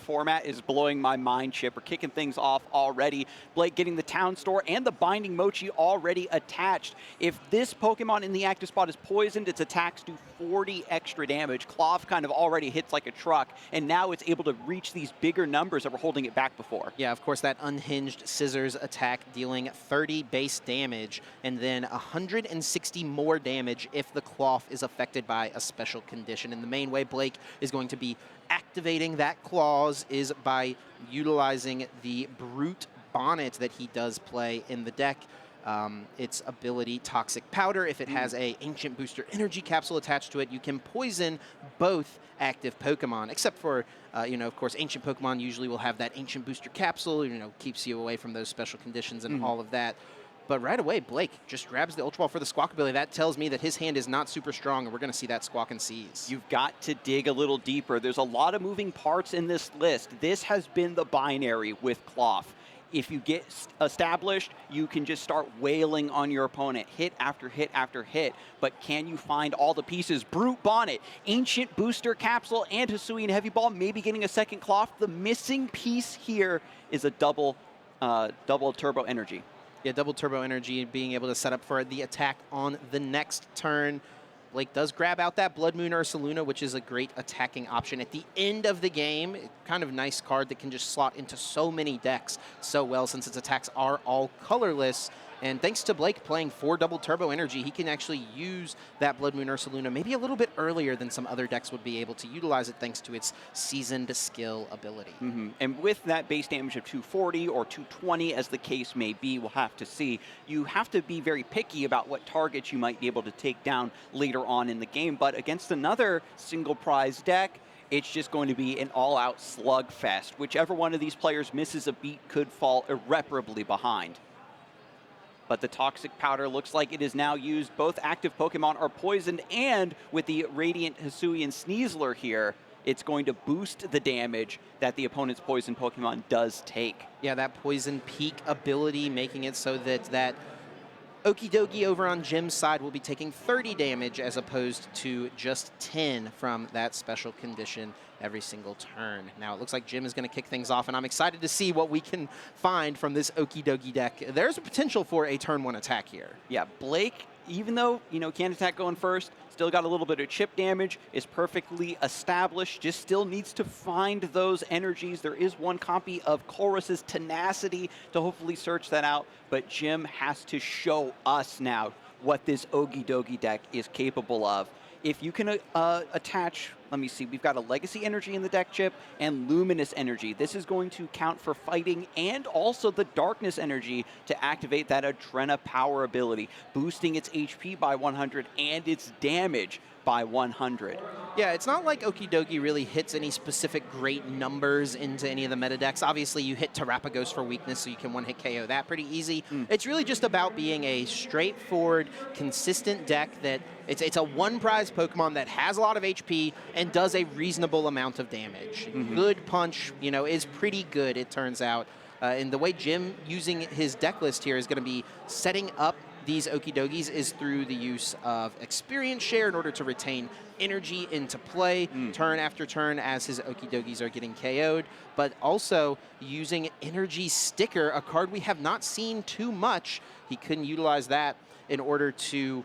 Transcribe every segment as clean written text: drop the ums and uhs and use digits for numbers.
format is blowing my mind, Chip. We're kicking things off already. Blake getting the Town Store and the Binding Mochi already attached. If this Pokemon in the active spot is poisoned, its attacks do 40 extra damage. Cloth kind of already hits like a truck, and now it's able to reach these bigger numbers that were holding it back before. Yeah, of course, that unhinged Scissors attack dealing 30 base damage, and then 160 more damage if the Cloth is affected by a special condition. And the main way Blake is going to be activating that clause is by utilizing the Brute Bonnet that he does play in the deck. Its ability, Toxic Powder. If it has a Ancient Booster Energy Capsule attached to it, you can poison both active Pokemon, except for, of course, Ancient Pokemon usually will have that Ancient Booster Capsule, keeps you away from those special conditions and all of that. But right away, Blake just grabs the Ultra Ball for the Squawk ability. That tells me that his hand is not super strong, and we're going to see that Squawk and Seize. You've got to dig a little deeper. There's a lot of moving parts in this list. This has been the binary with Cloth. If you get established, you can just start wailing on your opponent, hit after hit after hit. But can you find all the pieces? Brute Bonnet, Ancient Booster Capsule, and Hisuian Heavy Ball, maybe getting a second Cloth. The missing piece here is a double Turbo Energy. Yeah, double Turbo Energy, being able to set up for the attack on the next turn. Blake does grab out that Blood Moon Ursaluna, which is a great attacking option at the end of the game. Kind of nice card that can just slot into so many decks so well since its attacks are all colorless. And thanks to Blake playing 4 double Turbo Energy, he can actually use that Blood Moon Ursaluna maybe a little bit earlier than some other decks would be able to utilize it thanks to its seasoned skill ability. And with that base damage of 240 or 220, as the case may be, we'll have to see, you have to be very picky about what targets you might be able to take down later on in the game. But against another single prize deck, it's just going to be an all-out slugfest. Whichever one of these players misses a beat could fall irreparably behind. But the Toxic Powder looks like it is now used. Both active Pokemon are poisoned, and with the Radiant Hisuian Sneasler here, it's going to boost the damage that the opponent's poison Pokemon does take. Yeah, that Poison Peak ability making it so that Okie Dokie over on Jim's side will be taking 30 damage as opposed to just 10 from that special condition every single turn. Now it looks like Jim is going to kick things off, and I'm excited to see what we can find from this Okie Dokie deck. There's a potential for a turn 1 attack here. Yeah, Blake, even though, can't attack going first, still got a little bit of chip damage, is perfectly established, just still needs to find those energies. There is one copy of Chorus's Tenacity to hopefully search that out, but Jim has to show us now what this Okie Dokie deck is capable of. If you can attach, let me see, we've got a Legacy Energy in the deck, Chip, and Luminous Energy. This is going to count for fighting and also the Darkness Energy to activate that Adrena Power ability, boosting its HP by 100 and its damage by 100. Yeah, it's not like Okie Dokie really hits any specific great numbers into any of the meta decks. Obviously, you hit Terapagos for weakness, so you can one-hit KO that pretty easy. It's really just about being a straightforward, consistent deck that it's a one-prize Pokemon that has a lot of HP and does a reasonable amount of damage. Good punch, is pretty good, it turns out. And the way Jim using his deck list here is going to be setting up these Okie Dokies is through the use of Experience Share in order to retain energy into play turn after turn as his Okie Dokies are getting KO'd, but also using Energy Sticker, a card we have not seen too much. He couldn't utilize that in order to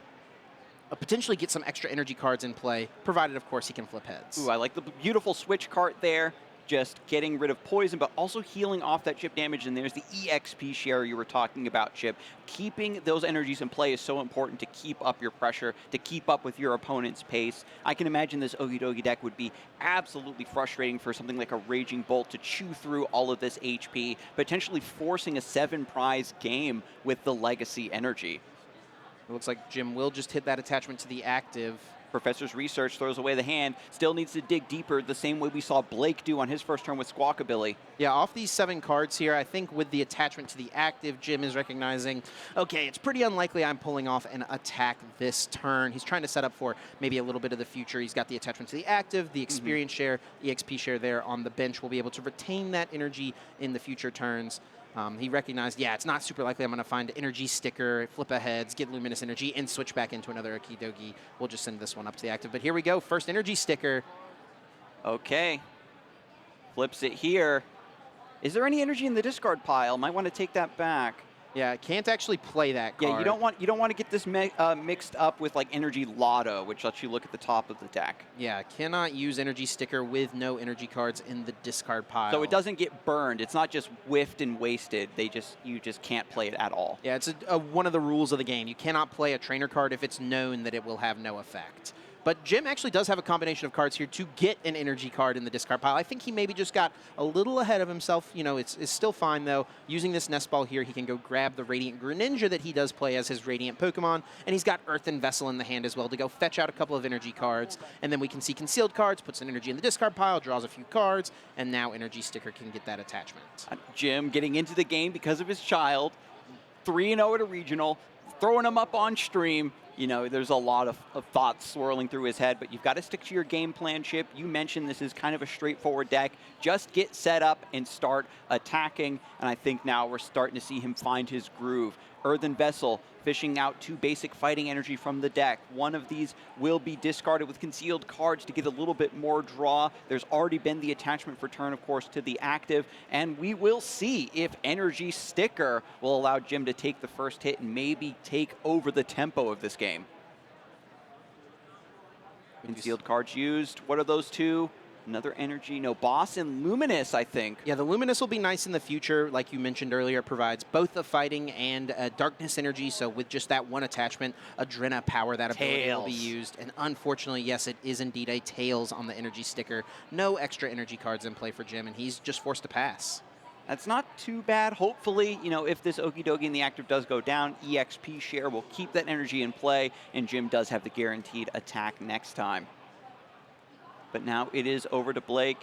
potentially get some extra energy cards in play, provided, of course, he can flip heads. Ooh, I like the beautiful switch card there. Just getting rid of poison, but also healing off that chip damage. And there's the EXP share you were talking about, Chip. Keeping those energies in play is so important to keep up your pressure, to keep up with your opponent's pace. I can imagine this Okie Dokie deck would be absolutely frustrating for something like a Raging Bolt to chew through all of this HP, potentially forcing a 7-prize game with the Legacy Energy. It looks like Jim will just hit that attachment to the active. Professor's Research throws away the hand, still needs to dig deeper the same way we saw Blake do on his first turn with Squawkabilly. Yeah, off these 7 cards here, I think with the attachment to the active, Jim is recognizing, okay, it's pretty unlikely I'm pulling off an attack this turn. He's trying to set up for maybe a little bit of the future. He's got the attachment to the active, the experience share, EXP share there on the bench. Will be able to retain that energy in the future turns. He recognized, yeah, it's not super likely I'm going to find Energy Sticker, flip aheads, get Luminous Energy, and switch back into another Okie Dokie. We'll just send this one up to the active. But here we go, first Energy Sticker. Okay. Flips it here. Is there any energy in the discard pile? Might want to take that back. Yeah, can't actually play that card. Yeah, you don't want to get this mixed up with like Energy Lotto, which lets you look at the top of the deck. Yeah, cannot use Energy Sticker with no energy cards in the discard pile. So it doesn't get burned. It's not just whiffed and wasted. You just can't play it at all. Yeah, it's one of the rules of the game. You cannot play a trainer card if it's known that it will have no effect. But Jim actually does have a combination of cards here to get an energy card in the discard pile. I think he maybe just got a little ahead of himself. You know, it's still fine, though. Using this Nest Ball here, he can go grab the Radiant Greninja that he does play as his Radiant Pokemon, and he's got Earthen Vessel in the hand as well to go fetch out a couple of energy cards. And then we can see concealed cards, puts an energy in the discard pile, draws a few cards, and now Energy Sticker can get that attachment. Jim getting into the game because of his child, 3-0 at a regional, throwing him up on stream. You know, there's a lot of thoughts swirling through his head, but you've got to stick to your game plan, Chip. You mentioned this is kind of a straightforward deck. Just get set up and start attacking, and I think now we're starting to see him find his groove. Earthen Vessel, fishing out 2 basic fighting energy from the deck. One of these will be discarded with concealed cards to get a little bit more draw. There's already been the attachment for turn, of course, to the active, and we will see if Energy Sticker will allow Jim to take the first hit and maybe take over the tempo of this game. Concealed cards used. What are those 2? Another energy, no Boss and Luminous, I think. Yeah, the Luminous will be nice in the future. Like you mentioned earlier, it provides both the fighting and darkness energy. So with just that one attachment, Adrena Power, that ability will be used. And unfortunately, yes, it is indeed a Tails on the energy sticker. No extra energy cards in play for Jim, and he's just forced to pass. That's not too bad. Hopefully, you know, if this Okie Dokie in the active does go down, EXP share will keep that energy in play, and Jim does have the guaranteed attack next time. But now it is over to Blake.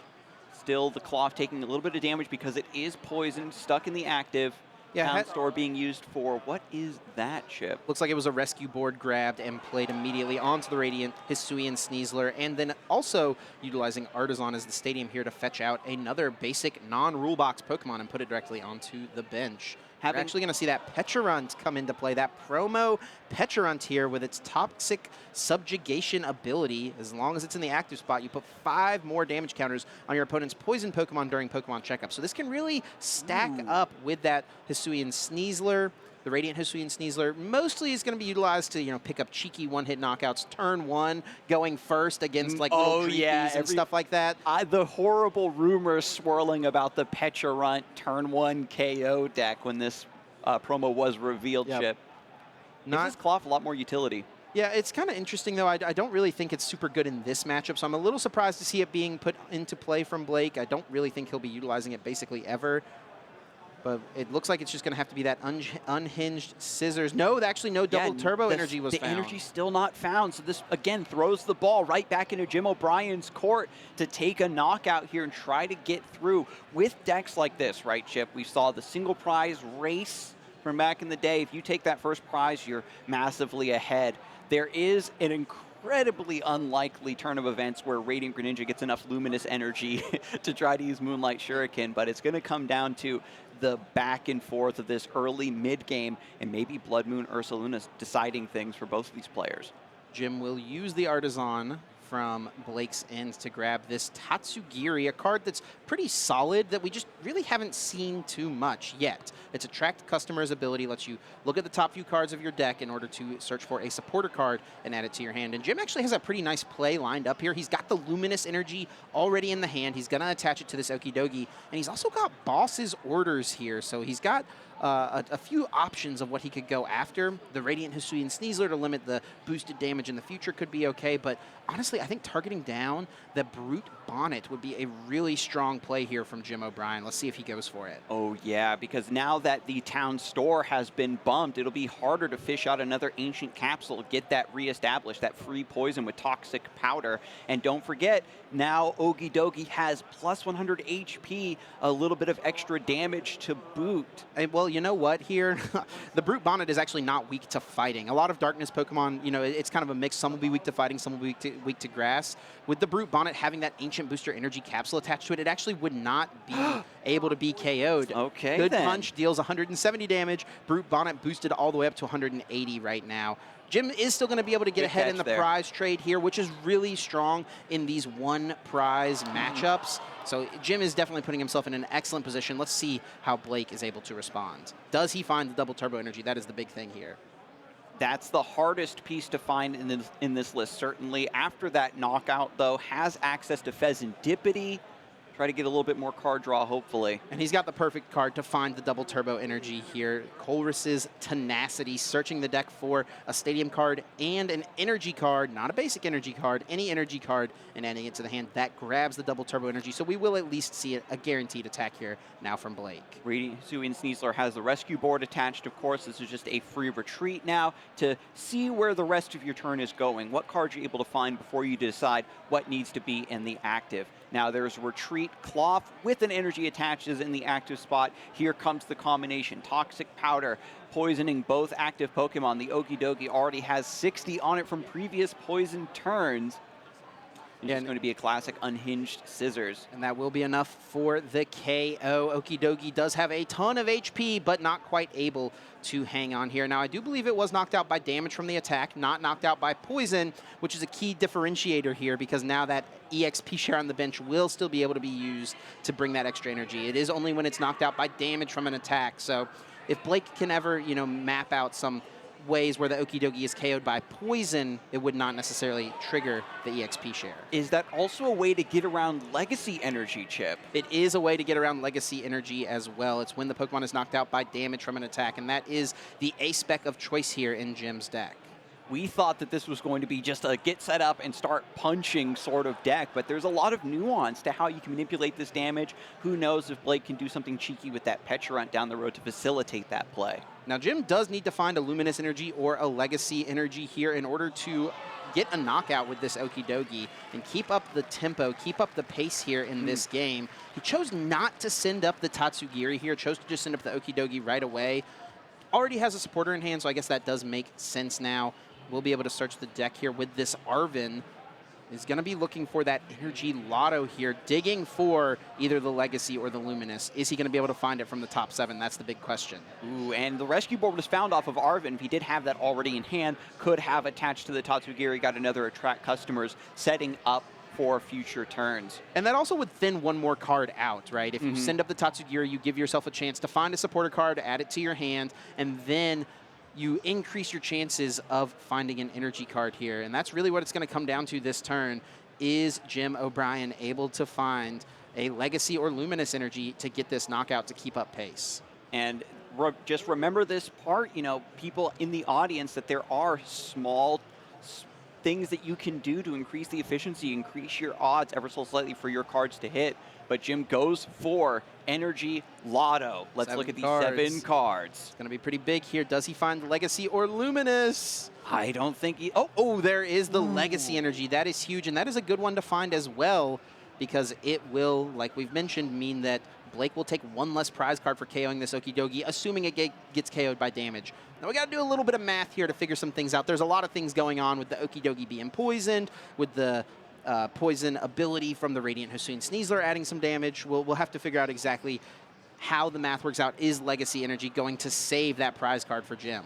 Still the cloth taking a little bit of damage because it is poisoned, stuck in the active. Yeah, Town Store being used for, what is that, Chip? Looks like it was a rescue board grabbed and played immediately onto the Radiant, Hisuian Sneasler, and then also utilizing Artisan as the stadium here to fetch out another basic non-rule box Pokemon and put it directly onto the bench. We're actually going to see that Pecharunt come into play. That promo Pecharunt here with its toxic subjugation ability. As long as it's in the active spot, you put 5 more damage counters on your opponent's poison Pokemon during Pokemon checkup. So this can really stack up with that Hisuian Sneasler. The Radiant Hisuian Sneasler mostly is going to be utilized to, you know, pick up cheeky one-hit knockouts. Turn 1 going first against like little creepies and stuff like that. The horrible rumors swirling about the Pecharunt Turn 1 KO deck when this promo was revealed, Chip. Gives this cloth a lot more utility. Yeah, it's kind of interesting, though. I don't really think it's super good in this matchup, so I'm a little surprised to see it being put into play from Blake. I don't really think he'll be utilizing it basically ever. But it looks like it's just going to have to be that unhinged scissors. No, actually no double turbo energy was found. The energy's still not found. So this, again, throws the ball right back into Jim O'Brien's court to take a knockout here and try to get through. With decks like this, right, Chip, we saw the single prize race from back in the day. If you take that first prize, you're massively ahead. There is an incredibly unlikely turn of events where Radiant Greninja gets enough luminous energy to try to use Moonlight Shuriken, but it's going to come down to the back and forth of this early mid-game, and maybe Blood Moon Ursaluna's deciding things for both of these players. Jim will use the Artisan from Blake's end to grab this Tatsugiri, a card that's pretty solid that we just really haven't seen too much yet. Its Attract Customer's ability lets you look at the top few cards of your deck in order to search for a supporter card and add it to your hand. And Jim actually has a pretty nice play lined up here. He's got the Luminous Energy already in the hand. He's going to attach it to this Okie Dokie. And he's also got Boss's Orders here. So he's got a few options of what he could go after. The Radiant Hisuian Sneasler to limit the boosted damage in the future could be okay, but honestly, I think targeting down the Brute Bonnet would be a really strong play here from Jim O'Brien. Let's see if he goes for it. Oh yeah, because now that the town store has been bumped, it'll be harder to fish out another ancient capsule, get that reestablished, that free poison with toxic powder. And don't forget, now Okie Dokie has plus 100 HP, a little bit of extra damage to boot. And well, you know what here? The Brute Bonnet is actually not weak to fighting. A lot of Darkness Pokemon, you know, it's kind of a mix. Some will be weak to fighting, some will be weak to grass. With the Brute Bonnet having that Ancient Booster Energy capsule attached to it, it actually would not be able to be KO'd. Okay, Good then. Punch deals 170 damage. Brute Bonnet boosted all the way up to 180 right now. Jim is still going to be able to get Good ahead catch in the there. prize trade here, which is really strong in these one prize matchups. So Jim is definitely putting himself in an excellent position. Let's see how Blake is able to respond. Does he find the double turbo energy? That is the big thing here. That's the hardest piece to find in this list, certainly. After that knockout, though, has access to Pheasantipity. Try to get a little bit more card draw, hopefully. And he's got the perfect card to find the double turbo energy here. Colress's Tenacity, searching the deck for a stadium card and an energy card, not a basic energy card, any energy card, and adding it to the hand. That grabs the double turbo energy, so we will at least see a guaranteed attack here now from Blake. Radiant Sneasler has the rescue board attached, of course. This is just a free retreat now to see where the rest of your turn is going, what cards you're able to find before you decide what needs to be in the active. Now there's Retreat Cloth with an energy attached is in the active spot. Here comes the combination. Toxic Powder, poisoning both active Pokemon. The Okidogi already has 60 on it from previous poison turns. It's going to be a classic Unhinged Scissors. And that will be enough for the KO. Okidogi does have a ton of HP, but not quite able to hang on here. Now, I do believe it was knocked out by damage from the attack, not knocked out by poison, which is a key differentiator here because now that EXP share on the bench will still be able to be used to bring that extra energy. It is only when it's knocked out by damage from an attack. So if Blake can ever, map out some ways where the Okidogi is KO'd by poison, it would not necessarily trigger the EXP share. Is that also a way to get around Legacy Energy, Chip? It is a way to get around Legacy Energy as well. It's when the Pokemon is knocked out by damage from an attack, and that is the A-spec of choice here in Jim's deck. We thought that this was going to be just a get set up and start punching sort of deck, but there's a lot of nuance to how you can manipulate this damage. Who knows if Blake can do something cheeky with that Pecharunt down the road to facilitate that play. Now, Jim does need to find a Luminous Energy or a Legacy Energy here in order to get a knockout with this Okidogi and keep up the tempo, keep up the pace here in this game. He chose not to send up the Tatsugiri here, chose to just send up the Okidogi right away. Already has a supporter in hand, so I guess that does make sense now. We'll be able to search the deck here with this Arven. Is going to be looking for that Energy Lotto here, digging for either the Legacy or the Luminous. Is he going to be able to find it from the top 7? That's the big question. Ooh, and the rescue board was found off of Arven. If he did have that already in hand, could have attached to the Tatsugiri, got another attract customers, setting up for future turns. And that also would thin one more card out, right? If you send up the Tatsugiri, you give yourself a chance to find a supporter card, add it to your hand, and then you increase your chances of finding an energy card here. And that's really what it's going to come down to this turn. Is Jim Obrien able to find a Legacy or Luminous Energy to get this knockout to keep up pace? And just remember this part, people in the audience, that there are small things that you can do to increase the efficiency, increase your odds ever so slightly for your cards to hit. But Jim goes for Energy Lotto. Let's look at these 7 cards. It's going to be pretty big here. Does he find Legacy or Luminous? I don't think he... Oh, there is the Legacy Energy. That is huge, and that is a good one to find as well because it will, like we've mentioned, mean that Blake will take one less prize card for KOing this Okidogi, assuming it gets KO'd by damage. Now, we got to do a little bit of math here to figure some things out. There's a lot of things going on with the Okidogi being poisoned, with the poison ability from the Radiant Hisuian Sneasler adding some damage. We'll have to figure out exactly how the math works out. Is Legacy Energy going to save that prize card for Jim?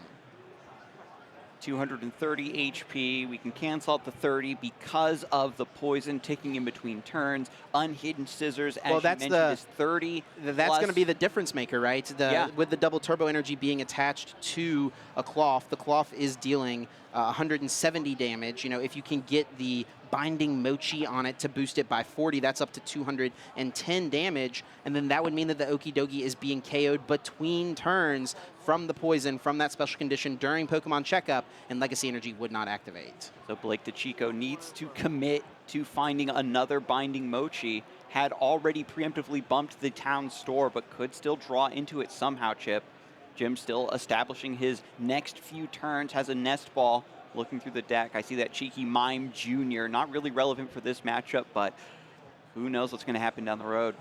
230 HP. We can cancel out the 30 because of the poison ticking in between turns. Unhidden Scissors, as you mentioned, is 30. That's going to be the difference maker, right? With the double turbo energy being attached to a cloth, the cloth is dealing 170 damage. If you can get the Binding Mochi on it to boost it by 40, that's up to 210 damage, and then that would mean that the Okidogi is being KO'd between turns from the poison, from that special condition during Pokemon Checkup, and Legacy Energy would not activate. So Blake Dicicco needs to commit to finding another Binding Mochi. Had already preemptively bumped the town store, but could still draw into it somehow, Chip. Jim still establishing his next few turns, has a Nest Ball. Looking through the deck, I see that cheeky Mime Jr. Not really relevant for this matchup, but who knows what's going to happen down the road.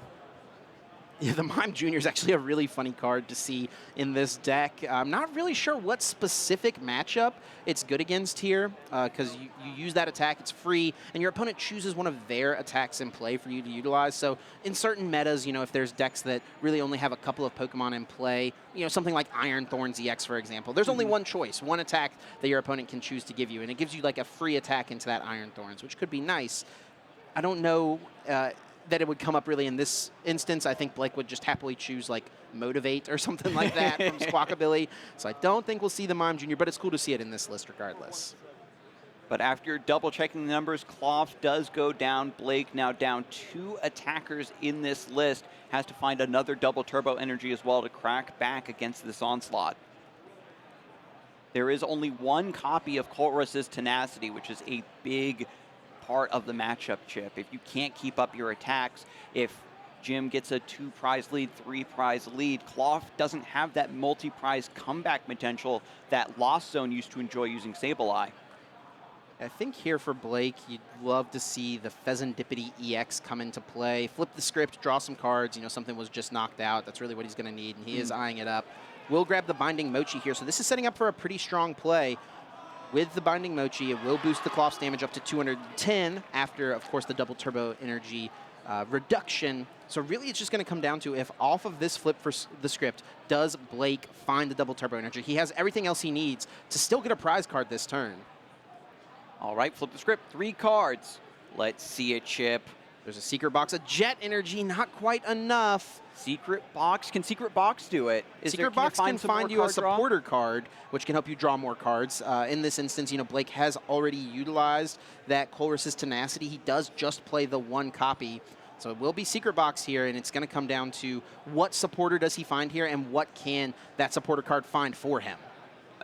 Yeah, the Mime Jr. is actually a really funny card to see in this deck. I'm not really sure what specific matchup it's good against here, because you use that attack, it's free, and your opponent chooses one of their attacks in play for you to utilize. So in certain metas, if there's decks that really only have a couple of Pokemon in play, something like Iron Thorns EX, for example, there's only one choice, one attack that your opponent can choose to give you, and it gives you like a free attack into that Iron Thorns, which could be nice. I don't know that it would come up really in this instance. I think Blake would just happily choose like Motivate or something like that from Squawkabilly. So I don't think we'll see the Mime Jr., but it's cool to see it in this list regardless. But after double-checking the numbers, Cloth does go down. Blake now down 2 attackers in this list. Has to find another double turbo energy as well to crack back against this onslaught. There is only 1 copy of Colress's Tenacity, which is a big part of the matchup, Chip. If you can't keep up your attacks, if Jim gets a 2-prize lead, 3-prize lead, Cloth doesn't have that multi-prize comeback potential that Lost Zone used to enjoy using Sableye. I think here for Blake, you'd love to see the Pheasantipity EX come into play. Flip the script, draw some cards. Something was just knocked out. That's really what he's going to need, and he is eyeing it up. We'll grab the Binding Mochi here. So this is setting up for a pretty strong play. With the Binding Mochi, it will boost the Cloth's damage up to 210 after, of course, the double turbo energy reduction. So really it's just going to come down to if off of this flip for the script, does Blake find the double turbo energy? He has everything else he needs to still get a prize card this turn. All right, flip the script. 3 cards. Let's see it, Chip. There's a Secret Box, a Jet Energy, not quite enough. Secret Box. Can Secret Box do it? Secret Box can find you a supporter card, which can help you draw more cards. In this instance, Blake has already utilized that Colress's Tenacity. He does just play the 1 copy. So it will be Secret Box here, and it's going to come down to what supporter does he find here and what can that supporter card find for him.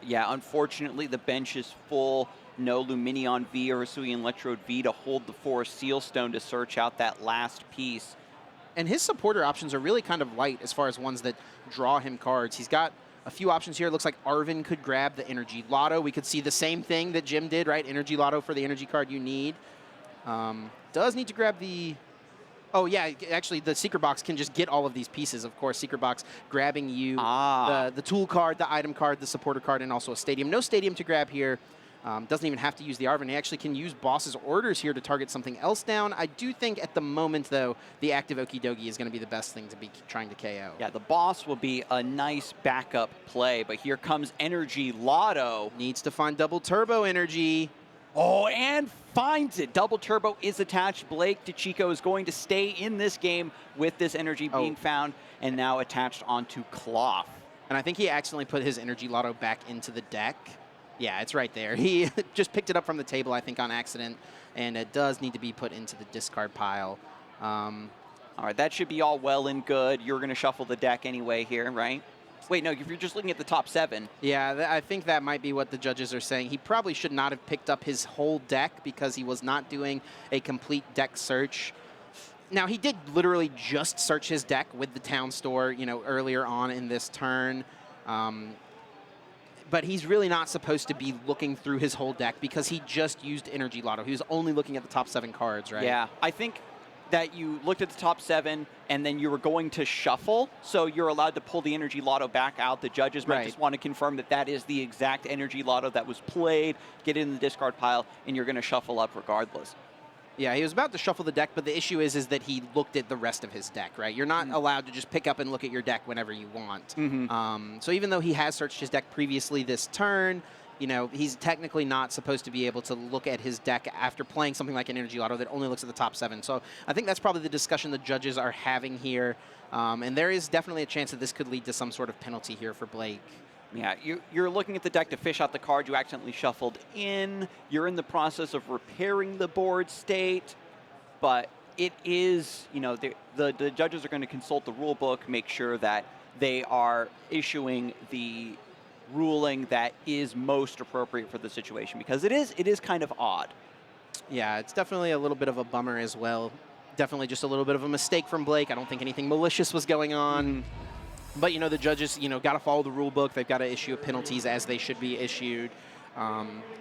Yeah, unfortunately, the bench is full. No Luminion V or Hisuian Electrode V to hold the Forest Seal Stone to search out that last piece. And his supporter options are really kind of light as far as ones that draw him cards. He's got a few options here. It looks like Arvin could grab the Energy Lotto. We could see the same thing that Jim did, right? Energy Lotto for the energy card you need. Does need to grab the... Oh, yeah, actually, the Secret Box can just get all of these pieces, of course. Secret Box grabbing you the tool card, the item card, the supporter card, and also a Stadium. No Stadium to grab here. Doesn't even have to use the Arvin. He actually can use Boss's Orders here to target something else down. I do think at the moment, though, the active Okidogi is going to be the best thing to be trying to KO. Yeah, the Boss will be a nice backup play, but here comes Energy Lotto. Needs to find double turbo energy. Oh, and finds it. Double turbo is attached. Blake Dicicco is going to stay in this game with this energy being found and now attached onto Cloth. And I think he accidentally put his Energy Lotto back into the deck. Yeah, it's right there. He just picked it up from the table, I think, on accident, and it does need to be put into the discard pile. All right, that should be all well and good. You're going to shuffle the deck anyway here, right? Wait, no, if you're just looking at the top 7. Yeah, I think that might be what the judges are saying. He probably should not have picked up his whole deck because he was not doing a complete deck search. Now, he did literally just search his deck with the town store, earlier on in this turn. But he's really not supposed to be looking through his whole deck because he just used Energy Lotto. He was only looking at the top 7 cards, right? Yeah, I think that you looked at the top 7 and then you were going to shuffle, so you're allowed to pull the Energy Lotto back out. The judges might just want to confirm that that is the exact Energy Lotto that was played, get it in the discard pile, and you're going to shuffle up regardless. Yeah, he was about to shuffle the deck, but the issue is that he looked at the rest of his deck, right? You're not allowed to just pick up and look at your deck whenever you want. So even though he has searched his deck previously this turn, he's technically not supposed to be able to look at his deck after playing something like an Energy Lotto that only looks at the top 7. So I think that's probably the discussion the judges are having here. And there is definitely a chance that this could lead to some sort of penalty here for Blake. Yeah, you're looking at the deck to fish out the card you accidentally shuffled in. You're in the process of repairing the board state, but it is, the judges are going to consult the rule book, make sure that they are issuing the ruling that is most appropriate for the situation, because it is kind of odd. Yeah, it's definitely a little bit of a bummer as well. Definitely just a little bit of a mistake from Blake. I don't think anything malicious was going on. But, the judges, got to follow the rule book. They've got to issue penalties as they should be issued.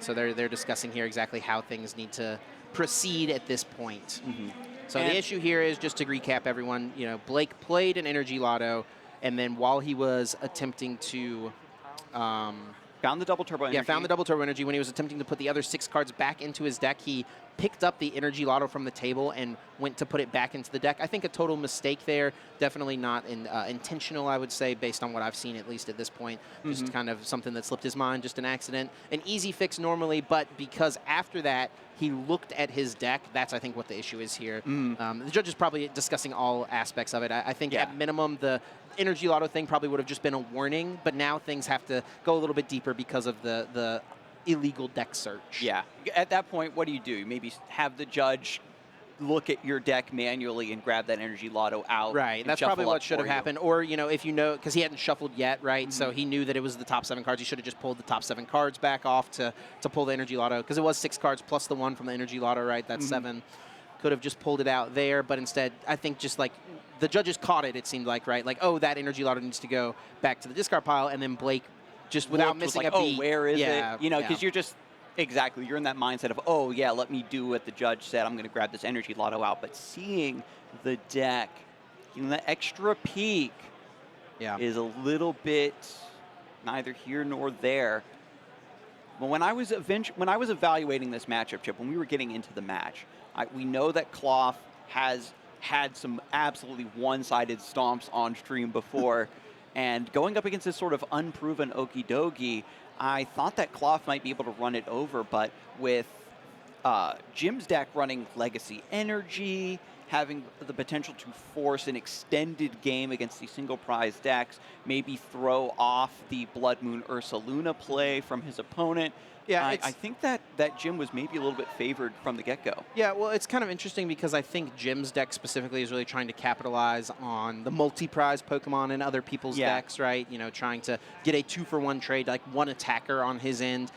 So they're discussing here exactly how things need to proceed at this point. So And the issue here is, just to recap everyone, Blake played an Energy Lotto, and then while he was attempting to found the double turbo energy. yeah, found the double turbo energy. When he was attempting to put the other 6 cards back into his deck, he picked up the Energy Lotto from the table and went to put it back into the deck. I think a total mistake there. Definitely not intentional, I would say, based on what I've seen, at least at this point. Just kind of something that slipped his mind, just an accident. An easy fix normally, but because after that, he looked at his deck, that's, I think, what the issue is here. The judge is probably discussing all aspects of it. I think at minimum, the Energy Lotto thing probably would have just been a warning, but now things have to go a little bit deeper because of the illegal deck search. Yeah. At that point, what do? Maybe have the judge look at your deck manually and grab that Energy Lotto out. Right. That's probably what should have happened. Or, if because he hadn't shuffled yet, right? So he knew that it was the top 7 cards. He should have just pulled the top 7 cards back off to pull the Energy Lotto, because it was 6 cards plus the 1 from the Energy Lotto, right? That's 7. Could have just pulled it out there, but instead, I think just like the judges caught it seemed like, right? Like, oh, that Energy Lotto needs to go back to the discard pile, and then Blake, just without missing a beat. Oh, where is it? Because you're just, exactly, you're in that mindset of, oh, yeah, let me do what the judge said. I'm going to grab this Energy Lotto out. But seeing the deck, that extra peek is a little bit neither here nor there. But when I was evaluating this matchup, Chip, when we were getting into the match, we know that Cloth has had some absolutely one-sided stomps on stream before. And going up against this sort of unproven Okie Dokie, I thought that Cloth might be able to run it over, but with Jim's deck running Legacy Energy, having the potential to force an extended game against the single prize decks, maybe throw off the Blood Moon Ursa Luna play from his opponent. Yeah, I think that Jim was maybe a little bit favored from the get-go. Yeah, well, it's kind of interesting because I think Jim's deck specifically is really trying to capitalize on the multi-prize Pokemon in other people's decks, right? Trying to get a 2-for-1 trade, like one attacker on his end.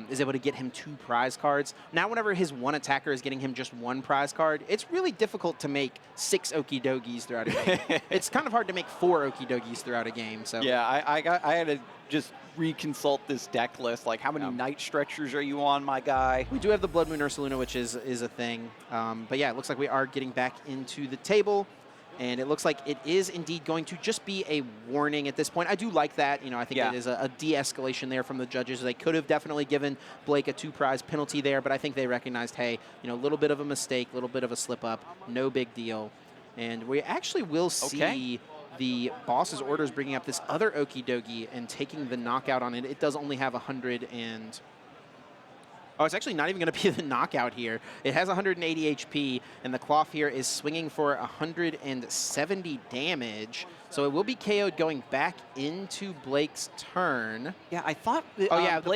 Is able to get him 2 prize cards. Now, whenever his one attacker is getting him just 1 prize card, it's really difficult to make 6 Okie Dogies throughout a game. It's kind of hard to make 4 Okie Dogies throughout a game. So yeah, I had to just reconsult this deck list. Like, how many Night Stretchers are you on, my guy? We do have the Blood Moon Ursa Luna, which is a thing. But yeah, it looks like we are getting back into the table. And it looks like it is indeed going to just be a warning at this point. I do like that. I think it is a de-escalation there from the judges. They could have definitely given Blake a 2-prize penalty there, but I think they recognized, hey, a little bit of a mistake, a little bit of a slip-up, no big deal. And we actually will see the boss's orders bringing up this other Okie Dokie and taking the knockout on it. It does only have 100 and... Oh, it's actually not even going to be the knockout here. It has 180 HP, and the Cloth here is swinging for 170 damage. So it will be KO'd going back into Blake's turn. Yeah, I thought... the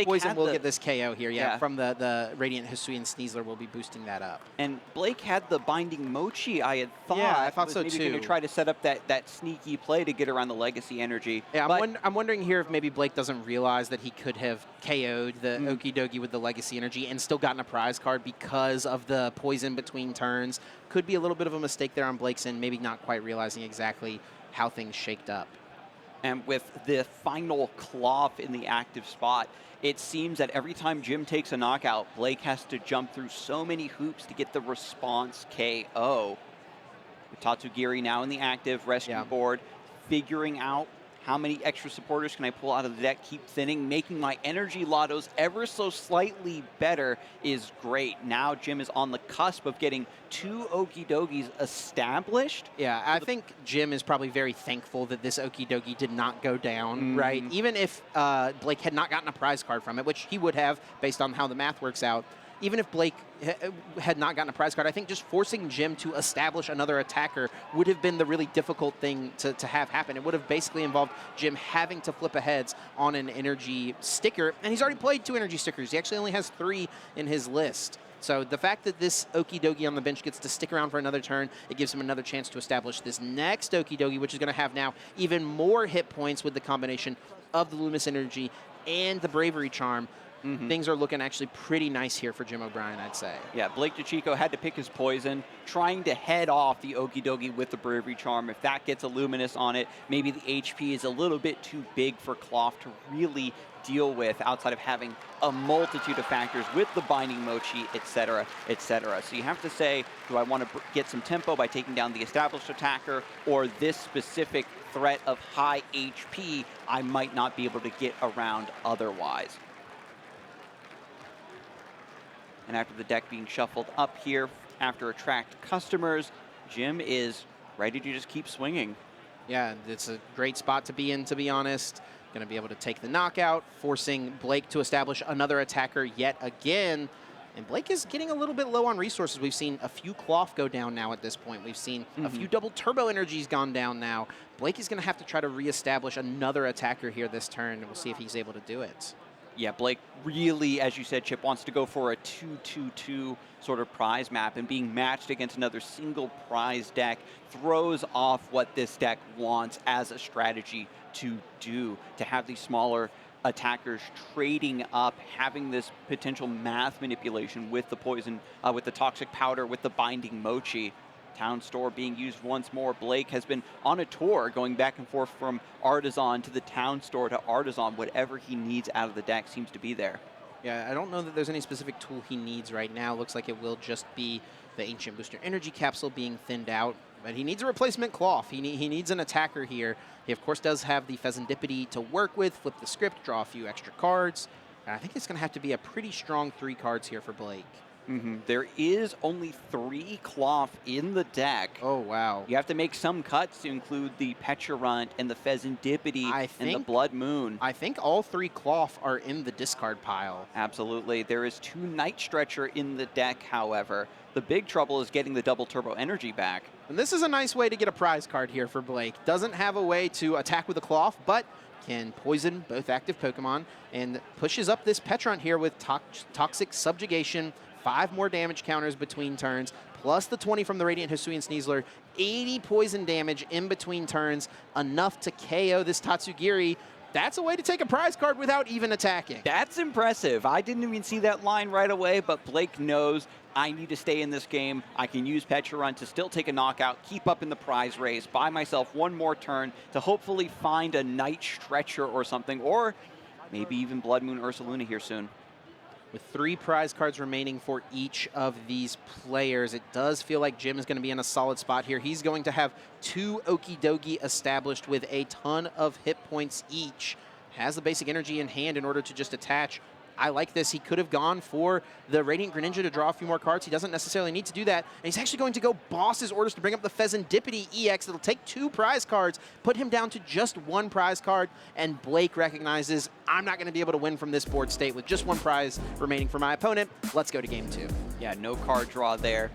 poison will get this KO here, from the Radiant Hisuian Sneasler will be boosting that up. And Blake had the Binding Mochi, I had thought. Yeah, I thought so, maybe too. going to try to set up that sneaky play to get around the Legacy Energy. Yeah, I'm wondering here if maybe Blake doesn't realize that he could have KO'd the Okie Dokie with the Legacy Energy and still gotten a prize card because of the poison between turns. Could be a little bit of a mistake there on Blake's end, maybe not quite realizing exactly how things shaked up. And with the final Cloth in the active spot, it seems that every time Jim takes a knockout, Blake has to jump through so many hoops to get the response KO. With Tatsugiri now in the active rescue board, figuring out how many extra supporters can I pull out of the deck, keep thinning, making my Energy Lottos ever so slightly better is great. Now Jim is on the cusp of getting 2 Okie Dogies established. Yeah, I think Jim is probably very thankful that this Okie Dokie did not go down, right? Even if Blake had not gotten a prize card from it, which he would have based on how the math works out, even if Blake had not gotten a prize card, I think just forcing Jim to establish another attacker would have been the really difficult thing to have happen. It would have basically involved Jim having to flip aheads on an energy sticker, and he's already played 2 energy stickers. He actually only has 3 in his list. So the fact that this Okie Dokie on the bench gets to stick around for another turn, it gives him another chance to establish this next Okie Dokie, which is going to have now even more hit points with the combination of the Luminous Energy and the Bravery Charm. things are looking actually pretty nice here for Jim Obrien, I'd say. Yeah, Blake Dicicco had to pick his poison, trying to head off the Okie Dokie with the Bravery Charm. If that gets a Luminous on it, maybe the HP is a little bit too big for Cloth to really deal with outside of having a multitude of factors with the Binding Mochi, etc., etc. So you have to say, do I want to get some tempo by taking down the established attacker, or this specific threat of high HP I might not be able to get around otherwise? And after the deck being shuffled up here, after attract customers, Jim is ready to just keep swinging. Yeah, it's a great spot to be in, to be honest. Going to be able to take the knockout, forcing Blake to establish another attacker yet again. And Blake is getting a little bit low on resources. We've seen a few Cloth go down now at this point. We've seen a few double turbo energies gone down now. Blake is going to have to try to reestablish another attacker here this turn, and we'll see if he's able to do it. Yeah, Blake really, as you said, Chip, wants to go for a 2-2-2 sort of prize map, and being matched against another single prize deck throws off what this deck wants as a strategy to do, to have these smaller attackers trading up, having this potential math manipulation with the poison, with the toxic powder, with the Binding Mochi. Town store being used once more. Blake has been on a tour going back and forth from Artisan to the town store to Artisan. Whatever he needs out of the deck seems to be there. Yeah, I don't know that there's any specific tool he needs right now. Looks like it will just be the Ancient Booster Energy Capsule being thinned out. But he needs a replacement Cloth. He needs an attacker here. He, of course, does have the Pheasantipity to work with, flip the script, draw a few extra cards. And I think it's going to have to be a pretty strong 3 cards here for Blake. There is only 3 Cloth in the deck. Oh, wow. You have to make some cuts to include the Petulant and the Pheasantipity and the Blood Moon. I think all 3 Cloth are in the discard pile. Absolutely. There is 2 Night Stretcher in the deck, however. The big trouble is getting the double turbo energy back. And this is a nice way to get a prize card here for Blake. Doesn't have a way to attack with a Cloth, but can poison both active Pokemon and pushes up this Petulant here with Toxic Subjugation. 5 more damage counters between turns, plus the 20 from the Radiant Hisuian Sneasler. 80 poison damage in between turns, enough to KO this Tatsugiri. That's a way to take a prize card without even attacking. That's impressive. I didn't even see that line right away, but Blake knows I need to stay in this game. I can use Petulant to still take a knockout, keep up in the prize race, buy myself 1 more turn to hopefully find a Night Stretcher or something, or maybe even Blood Moon Ursaluna here soon. With 3 prize cards remaining for each of these players, it does feel like Jim is going to be in a solid spot here. He's going to have 2 Okie Dokie established with a ton of hit points each. Has the basic energy in hand in order to just attach. I like this. He could have gone for the Radiant Greninja to draw a few more cards. He doesn't necessarily need to do that. And he's actually going to go boss his orders to bring up the Pheasantipity EX. It'll take 2 prize cards, put him down to just 1 prize card, and Blake recognizes, I'm not going to be able to win from this board state with just 1 prize remaining for my opponent. Let's go to game 2. Yeah, no card draw there.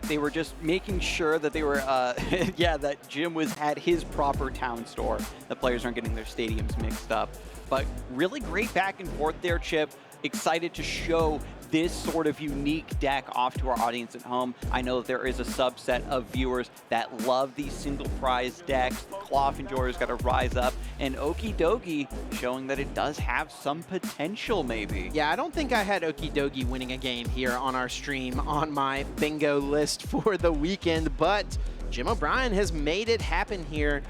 They were just making sure that they were, that Jim was at his proper town store. The players aren't getting their stadiums mixed up. But really great back and forth there, Chip. Excited to show this sort of unique deck off to our audience at home. I know that there is a subset of viewers that love these single prize decks. Cloth enjoyers got to rise up, and Okie Dokie showing that it does have some potential maybe. Yeah, I don't think I had Okie Dokie winning a game here on our stream on my bingo list for the weekend, but Jim Obrien has made it happen here.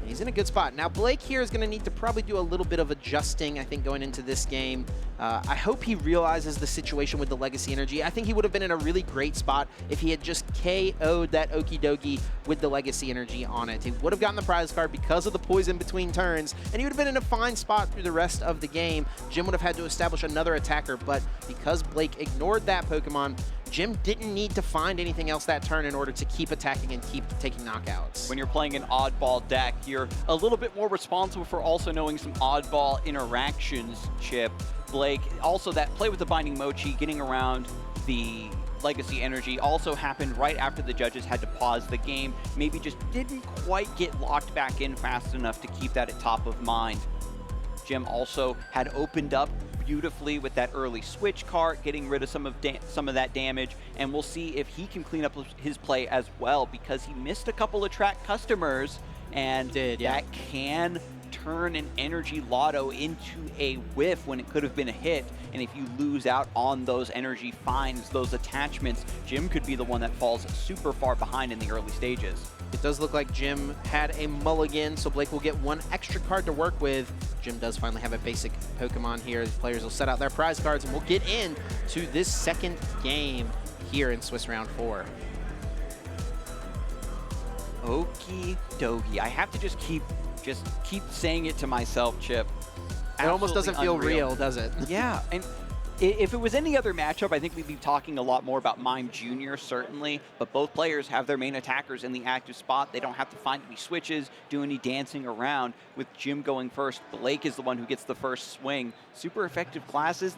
He's in a good spot. Now, Blake here is going to need to probably do a little bit of adjusting, I think, going into this game. I hope he realizes the situation with the Legacy Energy. I think he would have been in a really great spot if he had just KO'd that Okie Dokie with the Legacy Energy on it. He would have gotten the prize card because of the poison between turns, and he would have been in a fine spot through the rest of the game. Jim would have had to establish another attacker, but because Blake ignored that Pokemon, Jim didn't need to find anything else that turn in order to keep attacking and keep taking knockouts. When you're playing an oddball deck, you're a little bit more responsible for also knowing some oddball interactions, Chip. Blake, also that play with the Binding Mochi, getting around the Legacy Energy also happened right after the judges had to pause the game. Maybe just didn't quite get locked back in fast enough to keep that at top of mind. Jim also had opened up beautifully with that early switch card, getting rid of some of that damage, and we'll see if he can clean up his play as well, because he missed a couple of track customers, and that can turn an energy lotto into a whiff when it could have been a hit. And if you lose out on those energy finds, those attachments, Jim could be the one that falls super far behind in the early stages. It does look like Jim had a mulligan, so Blake will get one extra card to work with. Jim does finally have a basic Pokemon here. The players will set out their prize cards, and we'll get in to this second game here in Swiss Round 4. Okie dokie. I have to just keep saying it to myself, Chip. It almost doesn't feel Unreal. real, does it? Yeah, and if it was any other matchup, I think we'd be talking a lot more about Mime Jr., certainly, but both players have their main attackers in the active spot. They don't have to find any switches, do any dancing around. With Jim going first, Blake is the one who gets the first swing. Super effective classes.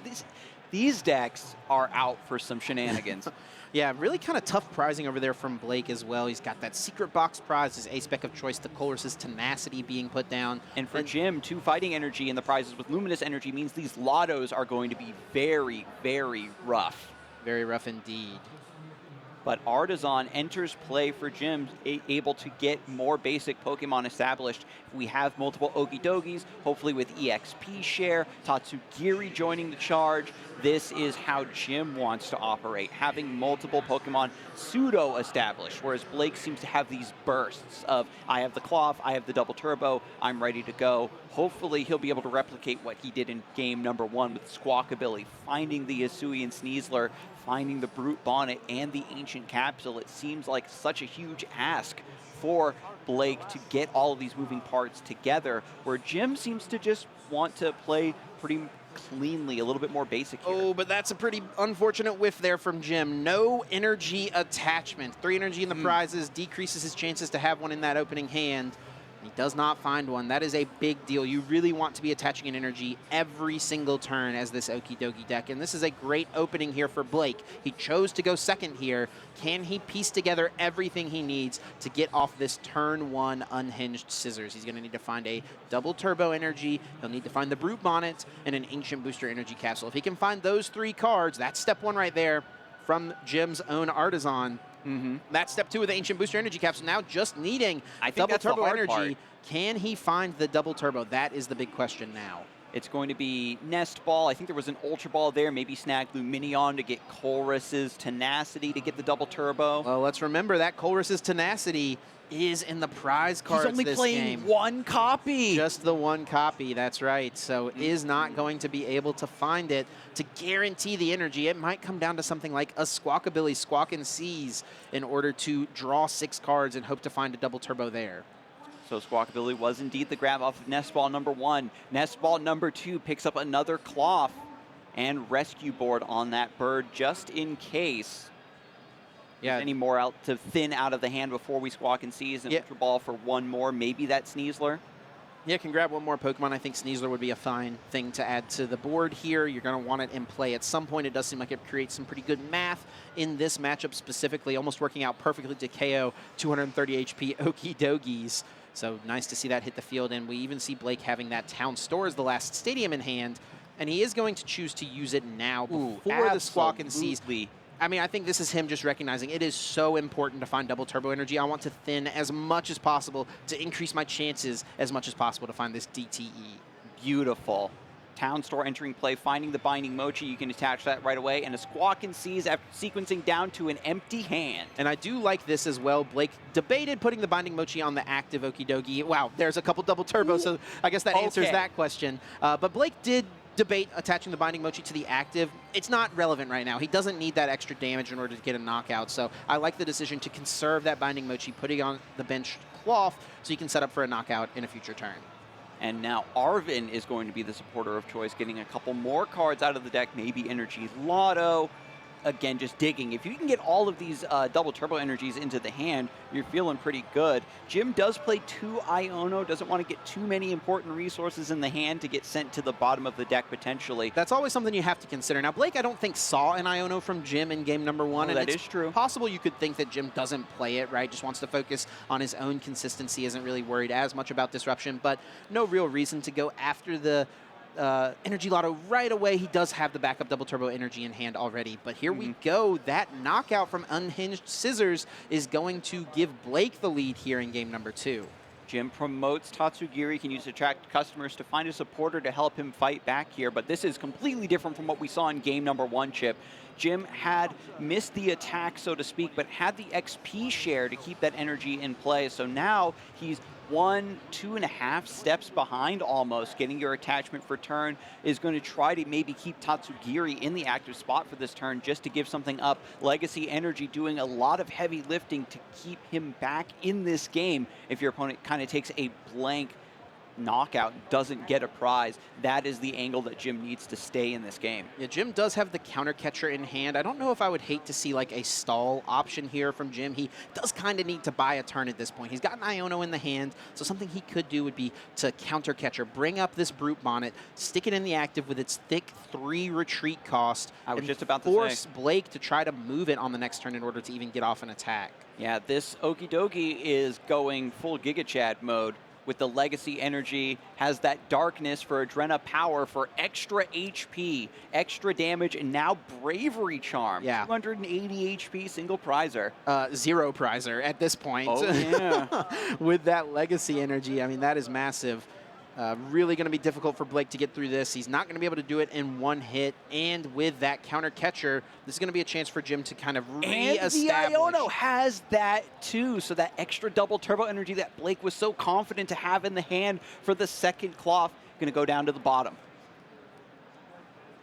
These decks are out for some shenanigans. Yeah, really kind of tough prizing over there from Blake as well. He's got that secret box prize, his A-spec of choice, the Colress's Tenacity being put down. And for Jim, 2 fighting energy and the prizes with luminous energy means these lottos are going to be very, very rough. Very rough indeed. But Artisan enters play for Jim, able to get more basic Pokemon established. We have multiple Okidogis, hopefully with EXP share, Tatsugiri joining the charge. This is how Jim wants to operate, having multiple Pokemon pseudo-established, whereas Blake seems to have these bursts of, I have the Cloth, I have the Double Turbo, I'm ready to go. Hopefully he'll be able to replicate what he did in game number 1 with Squawkabilly, finding the Hisuian Sneasler, finding the Brute Bonnet, and the Ancient Capsule. It seems like such a huge ask for Blake to get all of these moving parts together, where Jim seems to just want to play pretty cleanly, a little bit more basic here. Oh, but that's a pretty unfortunate whiff there from Jim. No energy attachment. 3 energy in the prizes decreases his chances to have one in that opening hand. He does not find one. That is a big deal. You really want to be attaching an energy every single turn as this Okidogi deck, and this is a great opening here for Blake. He chose to go second here. Can he piece together everything he needs to get off this turn 1 unhinged scissors? He's going to need to find a double turbo energy. He'll need to find the Brute Bonnet and an Ancient Booster Energy Capsule. If he can find those 3 cards, that's step 1 right there from Jim's own Artisan. That's step 2 with the Ancient Booster Energy Capsule. Now just needing double turbo energy. Part. Can he find the double turbo? That is the big question now. It's going to be Nest Ball. I think there was an Ultra Ball there. Maybe snag Luminion to get Colress's Tenacity to get the double turbo. Well, let's remember that Colress's Tenacity is in the prize cards He's only this playing game. 1 copy. Just the 1 copy, that's right. So is not going to be able to find it to guarantee the energy. It might come down to something like a Squawkabilly, Squawk and Seize, in order to draw 6 cards and hope to find a double turbo there. So Squawkabilly was indeed the grab off of Nest Ball number 1. Nest Ball number 2 picks up another Cloth and Rescue Board on that bird just in case. Yeah. Any more out to thin out of the hand before we Squawk and Seize and Ultra Ball for 1 more, maybe that Sneasler. Yeah, can grab 1 more Pokemon. I think Sneasler would be a fine thing to add to the board here. You're going to want it in play at some point. It does seem like it creates some pretty good math in this matchup specifically, almost working out perfectly to KO 230 HP Okidogis. So nice to see that hit the field, and we even see Blake having that Town Store as the last stadium in hand, and he is going to choose to use it now before the Squawk and Seize. I mean, I think this is him just recognizing it is so important to find double turbo energy. I want to thin as much as possible to increase my chances as much as possible to find this DTE. Beautiful. Town Store entering play, finding the Binding Mochi. You can attach that right away. And a Squawk and Seize after sequencing down to an empty hand. And I do like this as well. Blake debated putting the Binding Mochi on the active Okidogi. Wow, there's a couple double turbo, so I guess that answers that question. But Blake did debate attaching the Binding Mochi to the active. It's not relevant right now. He doesn't need that extra damage in order to get a knockout. So I like the decision to conserve that Binding Mochi, putting on the bench Cloth so you can set up for a knockout in a future turn. And now Arvin is going to be the supporter of choice, getting a couple more cards out of the deck, maybe Energy Lotto. Again, just digging. If you can get all of these double turbo energies into the hand, you're feeling pretty good. Jim does play 2 Iono, doesn't want to get too many important resources in the hand to get sent to the bottom of the deck potentially. That's always something you have to consider. Now, Blake, I don't think saw an Iono from Jim in game number 1. Oh, that is true. Possible you could think that Jim doesn't play it, right? Just wants to focus on his own consistency, isn't really worried as much about disruption, but no real reason to go after the Energy Lotto right away. He does have the backup double turbo energy in hand already, but here we go. That knockout from Unhinged Scissors is going to give Blake the lead here in game number 2. Jim promotes Tatsugiri, can use to attract customers to find a supporter to help him fight back here, but this is completely different from what we saw in game number 1, Chip. Jim had missed the attack, so to speak, but had the XP share to keep that energy in play. So now he's 2.5 steps behind almost. Getting your attachment for turn is going to try to maybe keep Tatsugiri in the active spot for this turn just to give something up. Legacy Energy doing a lot of heavy lifting to keep him back in this game. If your opponent kind of takes a blank knockout, doesn't get a prize, that is the angle that Jim needs to stay in this game. Yeah, Jim does have the counter catcher in hand. I don't know if I would hate to see like a stall option here from Jim. He does kind of need to buy a turn at this point. He's got an Iono in the hand, so something he could do would be to counter catcher, bring up this Brute Bonnet, stick it in the active with its thick 3 retreat cost, I was just about to force say. Blake to try to move it on the next turn in order to even get off an attack. Yeah, this Okie Dokie is going full Giga Chad mode with the Legacy Energy, has that darkness for Adrena Power for extra HP, extra damage, and now Bravery Charm. Yeah. 280 HP, single prizer. 0 prizer at this point. Oh, yeah. With that Legacy Energy, I mean, that is massive. Really going to be difficult for Blake to get through this. He's not going to be able to do it in one hit. And with that counter catcher, this is going to be a chance for Jim to kind of reestablish. And the Iono has that too. So that extra double turbo energy that Blake was so confident to have in the hand for the second cloth, going to go down to the bottom.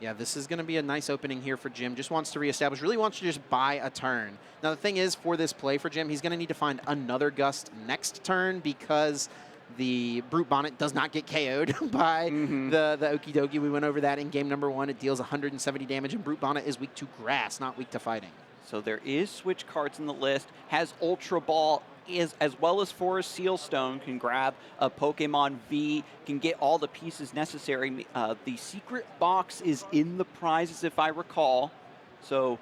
Yeah, this is going to be a nice opening here for Jim. Just wants to reestablish, really wants to just buy a turn. Now, the thing is, for this play for Jim, he's going to need to find another Gust next turn because the Brute Bonnet does not get KO'd by the Okie Dokie. We went over that in game number 1. It deals 170 damage, and Brute Bonnet is weak to grass, not weak to fighting. So there is switch cards in the list. Has Ultra Ball, as well as Forest Sealstone, can grab a Pokemon V, can get all the pieces necessary. The secret box is in the prizes, if I recall. So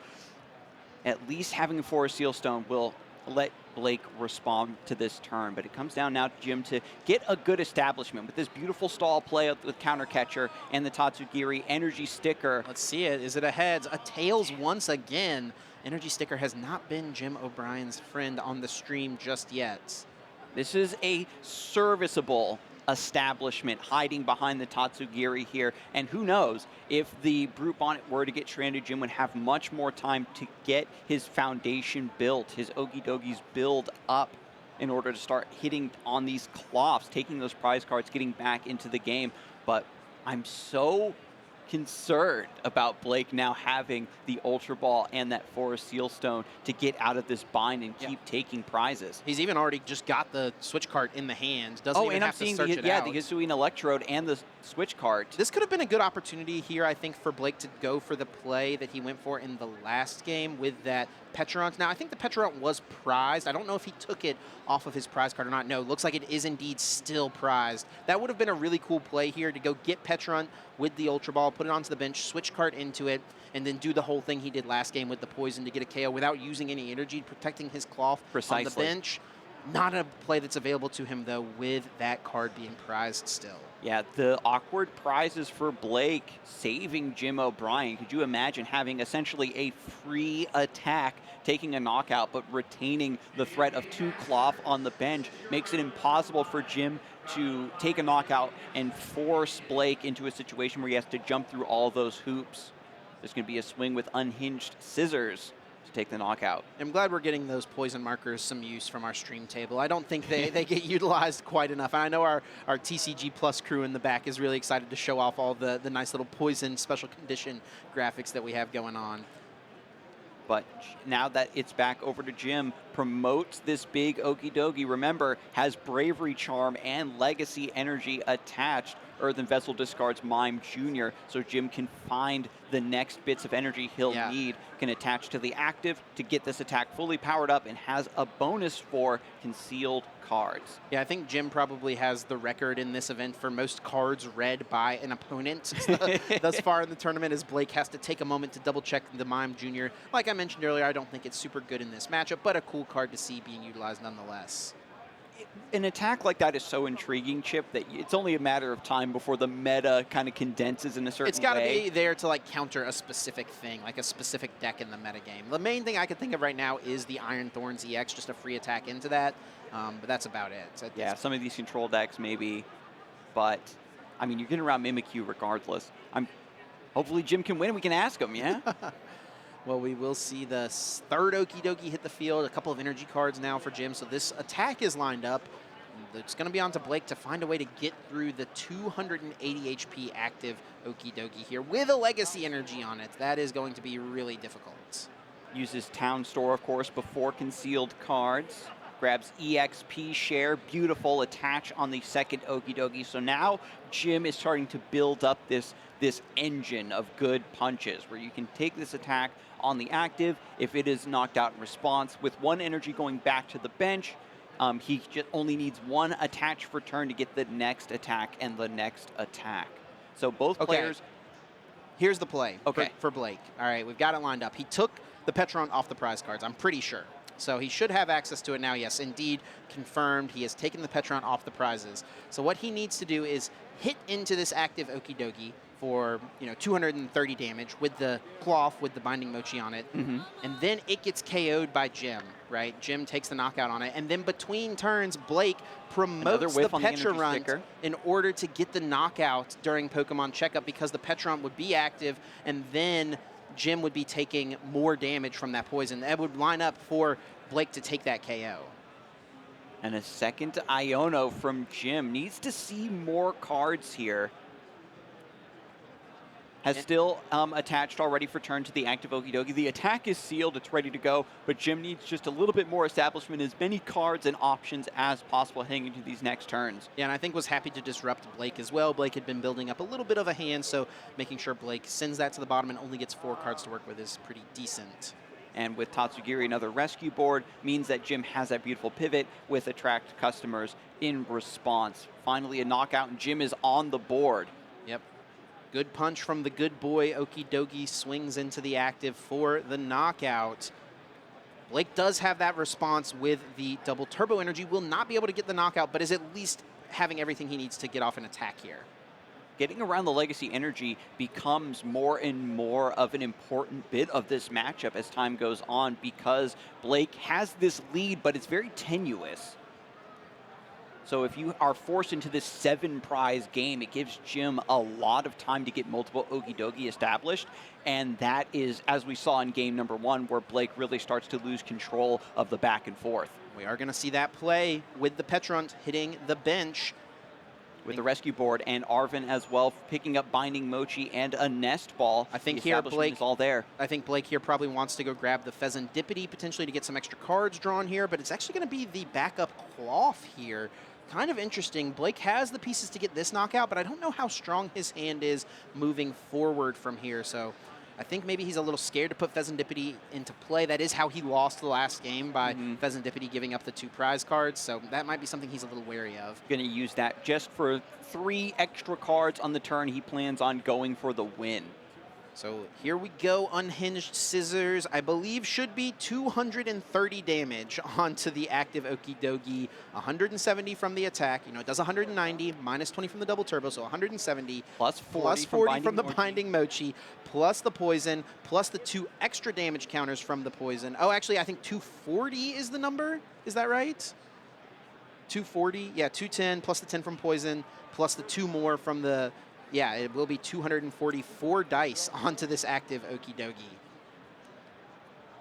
at least having a Forest Sealstone will let Blake respond to this turn, but it comes down now to Jim to get a good establishment with this beautiful stall play with counter catcher and the Tatsugiri energy sticker. Let's see it. Is it a heads? A tails once again. Energy sticker has not been Jim O'Brien's friend on the stream just yet. This is a serviceable establishment hiding behind the Tatsugiri here, and who knows, if the Brute Bonnet were to get stranded, Jim would have much more time to get his foundation built, his Okie Dokies build up in order to start hitting on these cloths, taking those prize cards, getting back into the game. But I'm so concerned about Blake now having the Ultra Ball and that Forest Sealstone to get out of this bind and keep taking prizes. He's even already just got the switch card in the hand. Doesn't even and have I'm seeing to search it out. the Hisuian Electrode and the switch card. This could have been a good opportunity here, I think, for Blake to go for the play that he went for in the last game with that Petront. Now, I think the Petront was prized. I don't know if he took it off of his prize card or not. No, looks like it is indeed still prized. That would have been a really cool play here to go get Petront with the Ultra Ball, put it onto the bench, switch card into it, and then do the whole thing he did last game with the poison to get a KO without using any energy, protecting his cloth on the bench. Not a play that's available to him, though, with that card being prized still. Yeah, the awkward prizes for Blake saving Jim O'Brien. Could you imagine having essentially a free attack, taking a knockout, but retaining the threat of 2 cloth on the bench? Makes it impossible for Jim to take a knockout and force Blake into a situation where he has to jump through all those hoops. There's going to be a swing with unhinged scissors to take the knockout. I'm glad we're getting those poison markers some use from our stream table. I don't think they get utilized quite enough. And I know our TCG Plus crew in the back is really excited to show off all the nice little poison special condition graphics that we have going on. But now that it's back over to Jim, promotes this big Okie Dokie. Remember, has Bravery Charm and Legacy Energy attached. Earthen Vessel discards Mime Jr., so Jim can find the next bits of energy he'll need, can attach to the active to get this attack fully powered up, and has a bonus for concealed cards. Yeah, I think Jim probably has the record in this event for most cards read by an opponent thus far in the tournament, as Blake has to take a moment to double check the Mime Jr. Like I mentioned earlier, I don't think it's super good in this matchup, but a cool card to see being utilized nonetheless. An attack like that is so intriguing, Chip, that it's only a matter of time before the meta kind of condenses in a certain way. It's got to be there to like counter a specific thing, like a specific deck in the metagame. The main thing I can think of right now is the Iron Thorns EX, just a free attack into that, but that's about it. So yeah, some of these control decks maybe, but I mean, you're getting around Mimikyu regardless. Hopefully Jim can win and we can ask him, yeah? Well, we will see the third Okie Dokie hit the field. A couple of energy cards now for Jim. So this attack is lined up. It's going to be on to Blake to find a way to get through the 280 HP active Okie Dokie here with a legacy energy on it. That is going to be really difficult. Uses Town Store, of course, before concealed cards. Grabs EXP share. Beautiful attach on the second Okie Dokie. So now Jim is starting to build up this engine of good punches where you can take this attack on the active. If it is knocked out in response, with one energy going back to the bench, he just only needs one attach for turn to get the next attack and the next attack. So both players... Here's the play for Blake. All right, we've got it lined up. He took the Petron off the prize cards, I'm pretty sure. So he should have access to it now. Yes, indeed, confirmed. He has taken the Petron off the prizes. So what he needs to do is hit into this active Okie Dokie for 230 damage with the cloth with the binding mochi on it, and then it gets KO'd by Jim. Right, Jim takes the knockout on it, and then between turns, Blake promotes the Petron in order to get the knockout during Pokemon Checkup because the Petron would be active, and then Jim would be taking more damage from that poison. That would line up for Blake to take that KO. And a second Iono from Jim. Needs to see more cards here. Has still attached already for turn to the active Okie Dokie. The attack is sealed, it's ready to go, but Jim needs just a little bit more establishment, as many cards and options as possible heading into these next turns. Yeah, and I think was happy to disrupt Blake as well. Blake had been building up a little bit of a hand, so making sure Blake sends that to the bottom and only gets 4 cards to work with is pretty decent. And with Tatsugiri, another rescue board, means that Jim has that beautiful pivot with attract customers in response. Finally a knockout, and Jim is on the board. Yep. Good punch from the good boy. Okie Dokie swings into the active for the knockout. Blake does have that response with the double turbo energy. Will not be able to get the knockout, but is at least having everything he needs to get off an attack here. Getting around the legacy energy becomes more and more of an important bit of this matchup as time goes on, because Blake has this lead, but it's very tenuous. So if you are forced into this 7-prize game, it gives Jim a lot of time to get multiple Okie Dokie established. And that is, as we saw in game number 1, where Blake really starts to lose control of the back and forth. We are going to see that play with the Petron hitting the bench. With the rescue board, and Arvin as well, picking up Binding Mochi and a Nest Ball. I think here Blake is all there. I think Blake here probably wants to go grab the Pheasantipity potentially to get some extra cards drawn here, but it's actually going to be the backup cloth here. Kind of interesting. Blake has the pieces to get this knockout, but I don't know how strong his hand is moving forward from here. So I think maybe he's a little scared to put Pheasantipity into play. That is how he lost the last game, by Pheasantipity giving up the 2 prize cards. So that might be something he's a little wary of. Going to use that just for 3 extra cards on the turn. He plans on going for the win. So here we go. Unhinged Scissors, I believe, should be 230 damage onto the active Okie Dokie. 170 from the attack. It does 190, minus 20 from the double turbo, so 170. Plus 40 from the Binding Mochi, plus the poison, plus the 2 extra damage counters from the poison. Oh, actually, I think 240 is the number. Is that right? 240? Yeah, 210 plus the 10 from poison, plus the 2 more from the... Yeah, it will be 244 dice onto this active Okie Dokie.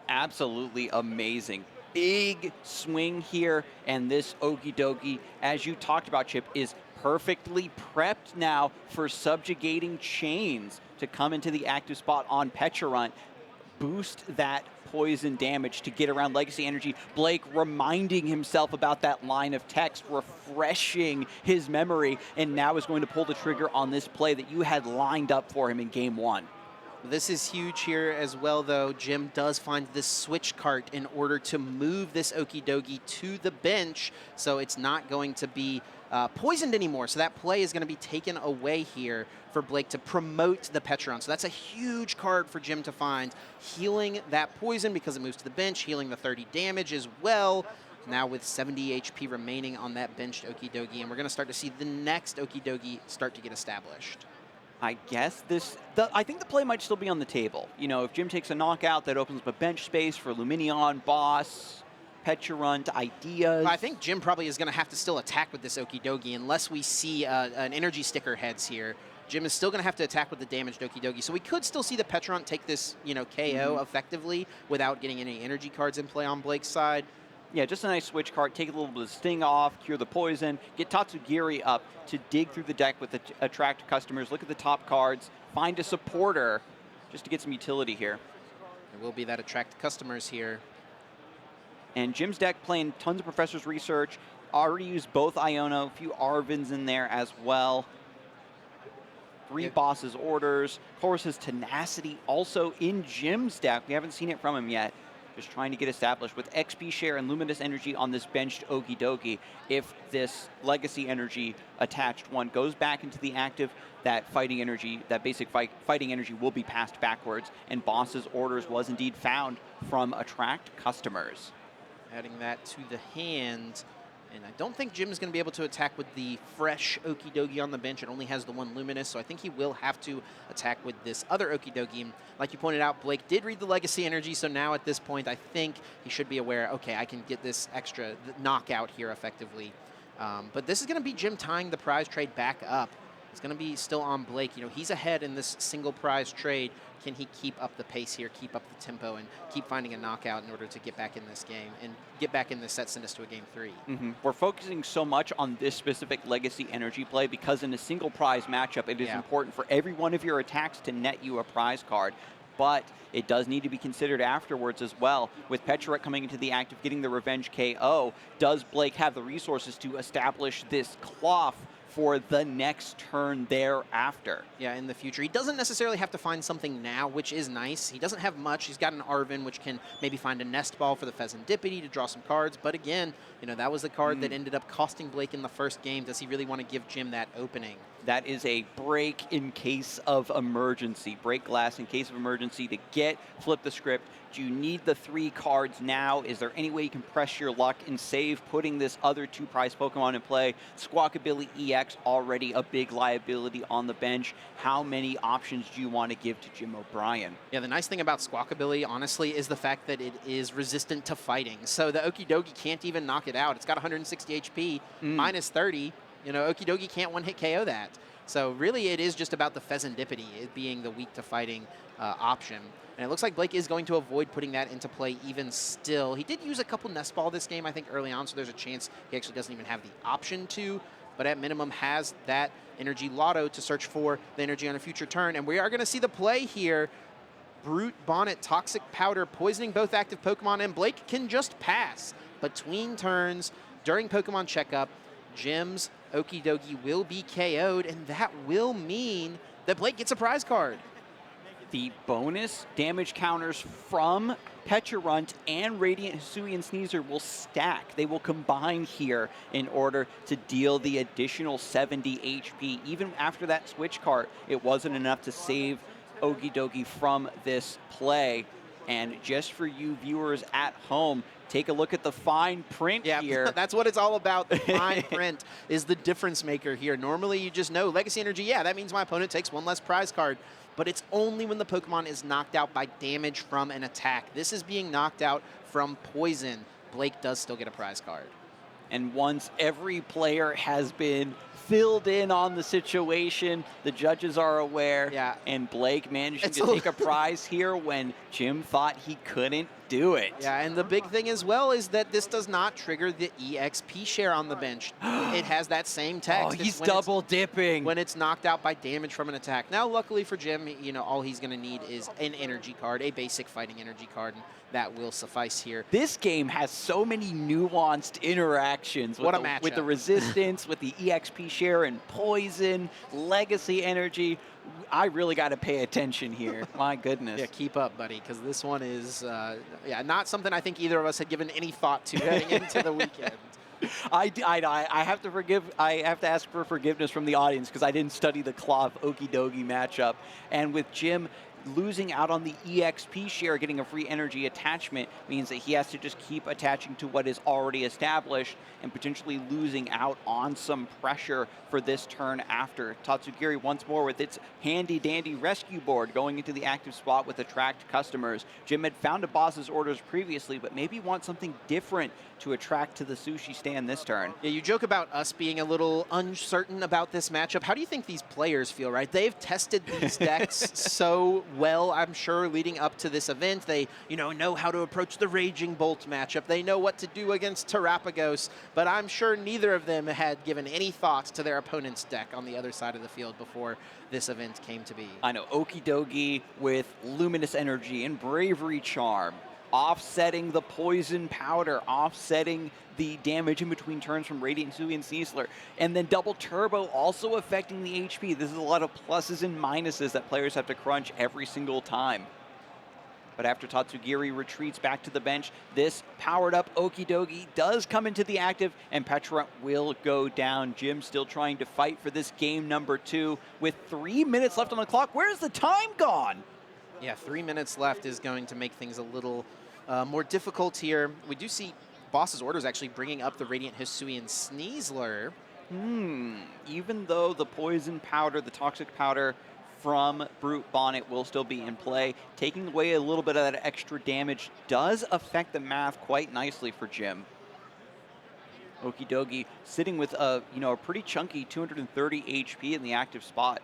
Absolutely amazing. Big swing here, and this Okie Dokie, as you talked about, Chip, is perfectly prepped now for subjugating chains to come into the active spot on Pecharunt. Boost that poison damage to get around legacy energy. Blake reminding himself about that line of text, refreshing his memory, and now is going to pull the trigger on this play that you had lined up for him in game 1. This is huge here as well, though. Jim does find this switch cart in order to move this Okie Dokie to the bench, so it's not going to be poisoned anymore. So that play is going to be taken away here for Blake to promote the Petron. So that's a huge card for Jim to find. Healing that poison because it moves to the bench, healing the 30 damage as well. now with 70 HP remaining on that benched Okidogi, and we're going to start to see the next Okidogi start to get established. I guess I think the play might still be on the table. You know, if Jim takes a knockout, that opens up a bench space for Luminion, Boss, Peturunt, Ideas. I think Jim probably is going to have to still attack with this Okidogi unless we see an energy sticker heads here. Jim is still going to have to attack with the damaged Okidogi, so we could still see the Peturunt take this, KO effectively without getting any energy cards in play on Blake's side. Yeah, just a nice switch card, take a little bit of sting off, cure the poison, get Tatsugiri up to dig through the deck with attract customers, look at the top cards, find a supporter just to get some utility here. There will be that attract customers here. And Jim's deck playing tons of Professor's Research, already used both Iono, a few Arvins in there as well. 3 Boss's Orders, Chorus's Tenacity also in Jim's deck. We haven't seen it from him yet. Just trying to get established with XP share and Luminous Energy on this benched Okidogi. If this Legacy Energy attached one goes back into the active, that fighting energy, that basic fighting energy will be passed backwards, and Boss's Orders was indeed found from attract customers. Adding that to the hand. And I don't think Jim is going to be able to attack with the fresh Okidogi on the bench. It only has the one Luminous, so I think he will have to attack with this other Okidogi. And like you pointed out, Blake did read the Legacy Energy, so now at this point, I think he should be aware, okay, I can get this extra knockout here effectively. But this is going to be Jim tying the prize trade back up. It's going to be still on Blake. He's ahead in this single prize trade. Can he keep up the pace here, keep up the tempo, and keep finding a knockout in order to get back in this game and get back in this set, send us to a game 3? We're focusing so much on this specific Legacy Energy play because in a single prize matchup, it is important for every one of your attacks to net you a prize card. But it does need to be considered afterwards as well. With Peturunt coming into the active, getting the revenge KO, does Blake have the resources to establish this cloth for the next turn thereafter? Yeah, in the future. He doesn't necessarily have to find something now, which is nice. He doesn't have much. He's got an Arvin, which can maybe find a Nest Ball for the Pheasantipity to draw some cards. But again, that was the card that ended up costing Blake in the first game. Does he really want to give Jim that opening? That is a break in case of emergency. Break glass in case of emergency to flip the script. Do you need the 3 cards now? Is there any way you can press your luck and save putting this other 2 prize Pokemon in play? Squawkabilly EX already a big liability on the bench. How many options do you want to give to Jim Obrien? Yeah, the nice thing about Squawkabilly, honestly, is the fact that it is resistant to fighting. So the Okidogi can't even knock it out. It's got 160 HP, minus 30. Okidogi can't one-hit KO that. So really it is just about the Pheasantipity, it being the weak to fighting option. And it looks like Blake is going to avoid putting that into play even still. He did use a couple Nest Ball this game, I think, early on, so there's a chance he actually doesn't even have the option to, but at minimum has that Energy Lotto to search for the energy on a future turn. And we are going to see the play here. Brute Bonnet, Toxic Powder, poisoning both active Pokemon, and Blake can just pass. Between turns, during Pokemon Checkup, Jim's Okidogi will be KO'd, and that will mean that Blake gets a prize card. The bonus damage counters from Peturunt and Radiant Hisuian Sneasel will stack. They will combine here in order to deal the additional 70 HP. Even after that switch card, it wasn't enough to save Okidogi from this play. And just for you viewers at home, take a look at the fine print here. That's what it's all about. The fine print is the difference maker here. Normally you just know Legacy Energy, that means my opponent takes 1 less prize card. But it's only when the Pokemon is knocked out by damage from an attack. This is being knocked out from poison. Blake does still get a prize card. And once every player has been filled in on the situation, the judges are aware, and Blake managing to take a prize here when Jim thought he couldn't do it. Yeah, and the big thing as well is that this does not trigger the EXP share on the bench. It has that same text. Oh, he's double dipping. When it's knocked out by damage from an attack. Now, luckily for Jim, all he's going to need is an energy card, a basic fighting energy card, and that will suffice here. This game has so many nuanced interactions with, with the resistance, with the EXP share and poison, legacy energy. I really got to pay attention here. My goodness. Yeah, keep up, buddy, because this one is not something I think either of us had given any thought to heading into the weekend. I have to ask for forgiveness from the audience because I didn't study the Cloth Okidogi matchup. And with Jim losing out on the EXP share, getting a free energy attachment, means that he has to just keep attaching to what is already established and potentially losing out on some pressure for this turn after. Tatsugiri once more with its handy dandy rescue board going into the active spot with attract customers. Jim had found a boss's orders previously, but maybe wants something different to attract to the sushi stand this turn. Yeah, you joke about us being a little uncertain about this matchup. How do you think these players feel, right? They've tested these decks so well, I'm sure, leading up to this event. They, know how to approach the Raging Bolt matchup. They know what to do against Terrapagos, but I'm sure neither of them had given any thought to their opponent's deck on the other side of the field before this event came to be. I know, Okidogi with Luminous Energy and Bravery Charm, offsetting the Poison Powder, offsetting the damage in between turns from Radiant Hisui and Sneasler, and then Double Turbo also affecting the HP. This is a lot of pluses and minuses that players have to crunch every single time. But after Tatsugiri retreats back to the bench, this powered up Okidogi does come into the active, and Petrarch will go down. Jim still trying to fight for this game number 2 with 3 minutes left on the clock. Where's the time gone? Yeah, 3 minutes left is going to make things a little more difficult here. We do see boss's orders actually bringing up the Radiant Hisui and Sneasler. Even though the Poison Powder, the Toxic Powder from Brute Bonnet will still be in play, taking away a little bit of that extra damage does affect the math quite nicely for Jim. Okidogi sitting with a pretty chunky 230 HP in the active spot.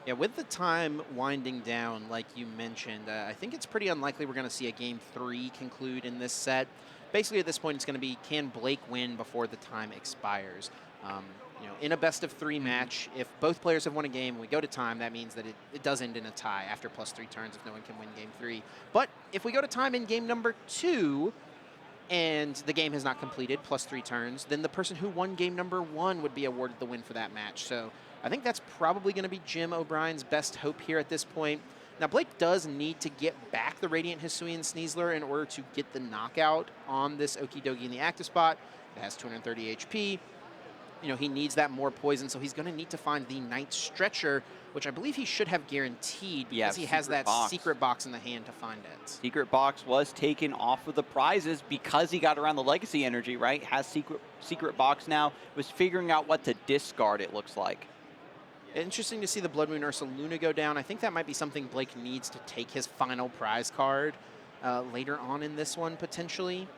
Yeah, with the time winding down, like you mentioned, I think it's pretty unlikely we're going to see a Game 3 conclude in this set. Basically, at this point, it's going to be, can Blake win before the time expires? In a best-of-3 match, if both players have won a game and we go to time, that means that it does end in a tie after +3 turns if no one can win Game 3. But if we go to time in game number 2 and the game has not completed, +3 turns, then the person who won game number 1 would be awarded the win for that match. So I think that's probably going to be Jim O'Brien's best hope here at this point. Now, Blake does need to get back the Radiant Hisui and Sneasler in order to get the knockout on this Okidogi in the active spot. It has 230 HP. He needs that more poison, so he's going to need to find the Night Stretcher, which I believe he should have guaranteed because he has that secret box in the hand to find it. Secret box was taken off of the prizes because he got around the legacy energy, right? Has secret box now, was figuring out what to discard, it looks like. Interesting to see the Blood Moon Ursaluna go down. I think that might be something Blake needs to take his final prize card later on in this one, potentially.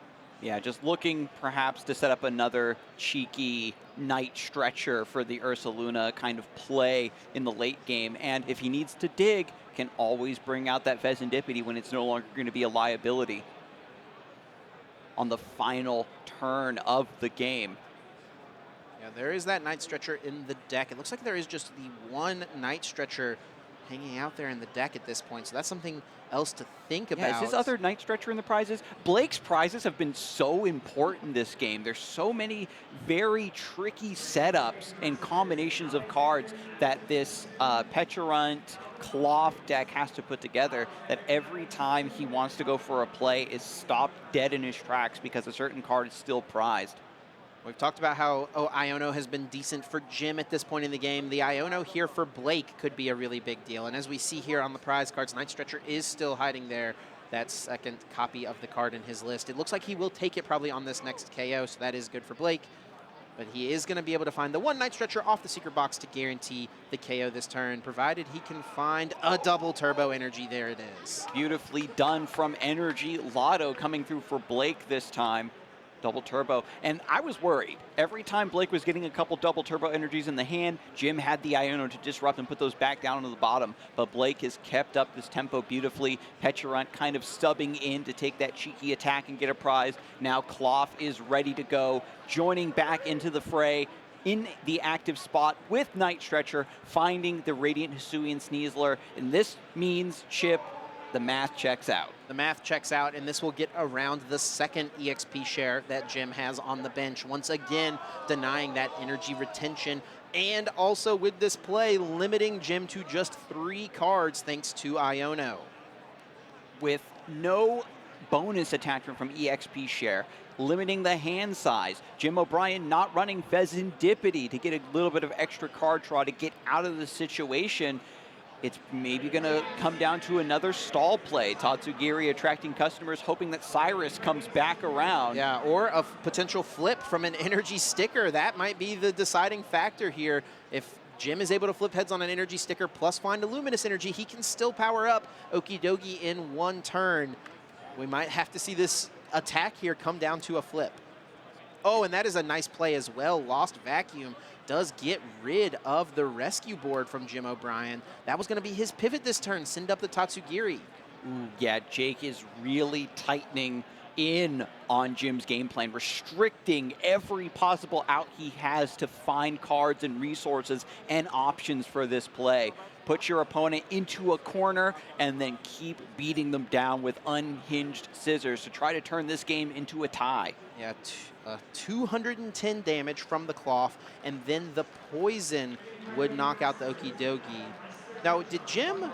Yeah, just looking perhaps to set up another cheeky Night Stretcher for the Ursaluna kind of play in the late game. And if he needs to dig, can always bring out that Vezendipity when it's no longer going to be a liability on the final turn of the game. Yeah, there is that Night Stretcher in the deck. It looks like there is just the one Night Stretcher hanging out there in the deck at this point. So that's something else to think about. Yeah, is this other Night Stretcher in the prizes? Blake's prizes have been so important this game. There's so many very tricky setups and combinations of cards that this Petulant Cloth deck has to put together, that every time he wants to go for a play is stopped dead in his tracks because a certain card is still prized. We've talked about how Iono has been decent for Jim at this point in the game. The Iono here for Blake could be a really big deal. And as we see here on the prize cards, Night Stretcher is still hiding there, that second copy of the card in his list. It looks like he will take it probably on this next KO, so that is good for Blake. But he is going to be able to find the one Night Stretcher off the secret box to guarantee the KO this turn, provided he can find a double turbo energy. There it is. Beautifully done from Energy Lotto coming through for Blake this time. Double turbo. And I was worried. Every time Blake was getting a couple double turbo energies in the hand, Jim had the Iono to disrupt and put those back down to the bottom. But Blake has kept up this tempo beautifully. Petulant kind of stubbing in to take that cheeky attack and get a prize. Now Cloth is ready to go, joining back into the fray in the active spot with Night Stretcher, finding the Radiant Hisui and Sneasler. And this means, Chip, the math checks out. The math checks out, and this will get around the second EXP share that Jim has on the bench. Once again, denying that energy retention, and also with this play, limiting Jim to just 3 cards thanks to Iono. With no bonus attachment from EXP share, limiting the hand size. Jim O'Brien not running Vezendipity to get a little bit of extra card draw to get out of the situation. it's maybe going to come down to another stall play. Tatsugiri attracting customers, hoping that Cyrus comes back around. Yeah, or a potential flip from an energy sticker. That might be the deciding factor here. If Jim is able to flip heads on an energy sticker plus find a luminous energy, he can still power up Okie Dokie in one turn. We might have to see this attack here come down to a flip. Oh, and that is a nice play as well. Lost Vacuum does get rid of the rescue board from Jim Obrien. That was going to be his pivot this turn, send up the Tatsugiri. Ooh, yeah, Jake is really tightening in on Jim's game plan, restricting every possible out he has to find cards and resources and options for this play. Put your opponent into a corner and then keep beating them down with unhinged scissors to try to turn this game into a tie. Yeah, 210 damage from the cloth, and then the poison would knock out the Okie Dokie. Now, did Jim...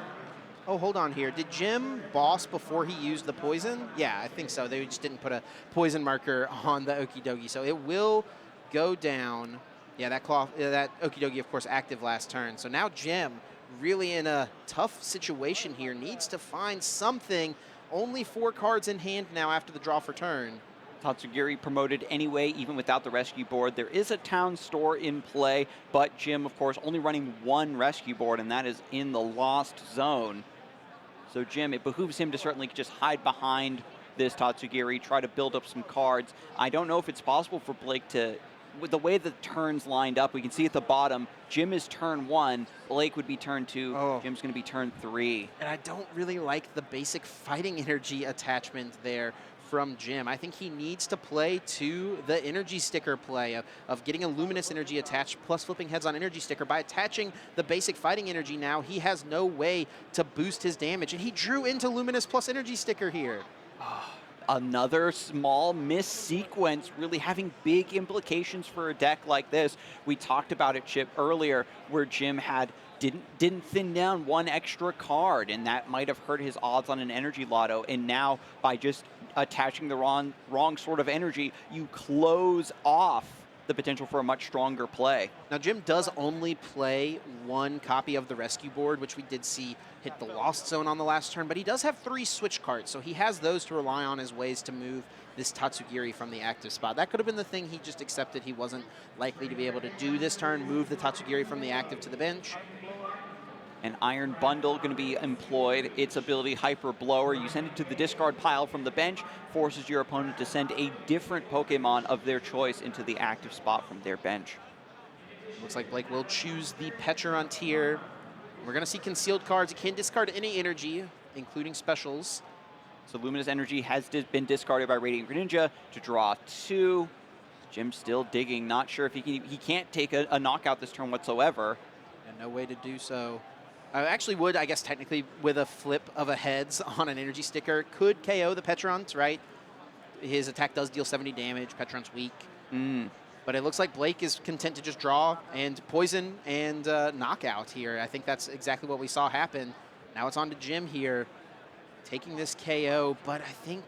Oh, hold on here. Did Jim boss before he used the poison? Yeah, I think so. They just didn't put a poison marker on the Okie Dokie, so it will go down. Yeah, that Okie Dokie, of course, active last turn. So now Jim, really in a tough situation here, needs to find something. Only 4 cards in hand now after the draw for turn. Tatsugiri promoted anyway, even without the rescue board. There is a town store in play, but Jim, of course, only running 1 rescue board, and that is in the Lost Zone. So Jim, it behooves him to certainly just hide behind this Tatsugiri, try to build up some cards. I don't know if it's possible for Blake to, with the way the turns lined up, we can see at the bottom, Jim is turn 1, Blake would be turn 2, Jim's going to be turn 3. And I don't really like the basic fighting energy attachment there from Jim. I think he needs to play to the energy sticker play of getting a luminous energy attached plus flipping heads on energy sticker. By attaching the basic fighting energy now, he has no way to boost his damage. And he drew into luminous plus energy sticker here. Another small miss sequence, really having big implications for a deck like this. We talked about it, Chip, earlier, where Jim didn't thin down 1 extra card, and that might have hurt his odds on an energy lotto. And now, by just attaching the wrong sort of energy, you close off the potential for a much stronger play. Now, Jim does only play 1 copy of the rescue board, which we did see hit the Lost Zone on the last turn, but he does have 3 switch cards, so he has those to rely on as ways to move this Tatsugiri from the active spot. That could have been the thing he just accepted he wasn't likely to be able to do this turn, move the Tatsugiri from the active to the bench. An Iron Bundle going to be employed. Its ability, Hyper Blower. You send it to the discard pile from the bench, forces your opponent to send a different Pokemon of their choice into the active spot from their bench. Looks like Blake will choose the Pecharontier. We're going to see concealed cards. You can discard any energy, including specials. So Luminous Energy has been discarded by Radiant Greninja to draw 2. Jim's still digging, not sure if he can't take a knockout this turn whatsoever. And no way to do so. I actually would, I guess, technically, with a flip of a heads on an energy sticker, could KO the Petrons, right? His attack does deal 70 damage. Petron's weak. But it looks like Blake is content to just draw and poison and knockout here. I think that's exactly what we saw happen. Now it's on to Jim here, taking this KO. But I think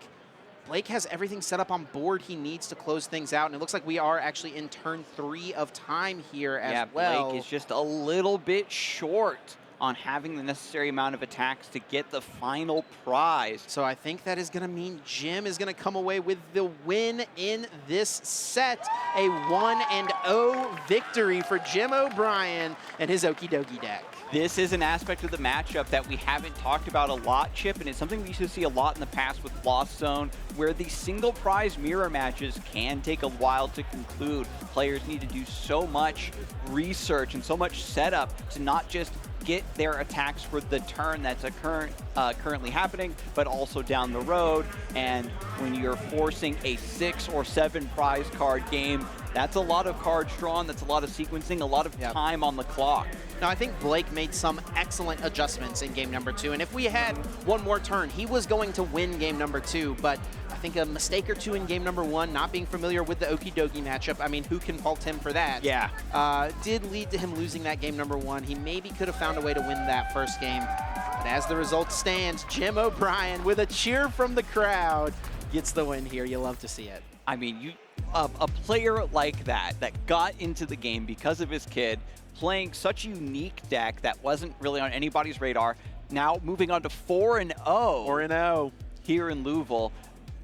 Blake has everything set up on board he needs to close things out. And it looks like we are actually in turn 3 of time here as well. Blake is just a little bit short on having the necessary amount of attacks to get the final prize. So I think that is going to mean Jim is going to come away with the win in this set. A 1-0 victory for Jim Obrien and his Okie Dokie deck. This is an aspect of the matchup that we haven't talked about a lot, Chip, and it's something we used to see a lot in the past with Lost Zone, where the single prize mirror matches can take a while to conclude. Players need to do so much research and so much setup to not just get their attacks for the turn that's currently happening, but also down the road. And when you're forcing a 6 or 7 prize card game, that's a lot of cards drawn, that's a lot of sequencing, a lot of time on the clock. Now, I think Blake made some excellent adjustments in game number 2, and if we had one more turn, he was going to win game number 2, but I think a mistake or 2 in game number 1, not being familiar with the Okie Dokie matchup, I mean, who can fault him for that? Yeah. Did lead to him losing that game number 1. He maybe could have found a way to win that first game, but as the result stands, Jim Obrien, with a cheer from the crowd, gets the win here. You love to see it. I mean, a player like that got into the game because of his kid, playing such a unique deck that wasn't really on anybody's radar, now moving on to 4-0. 4-0. Here in Louisville.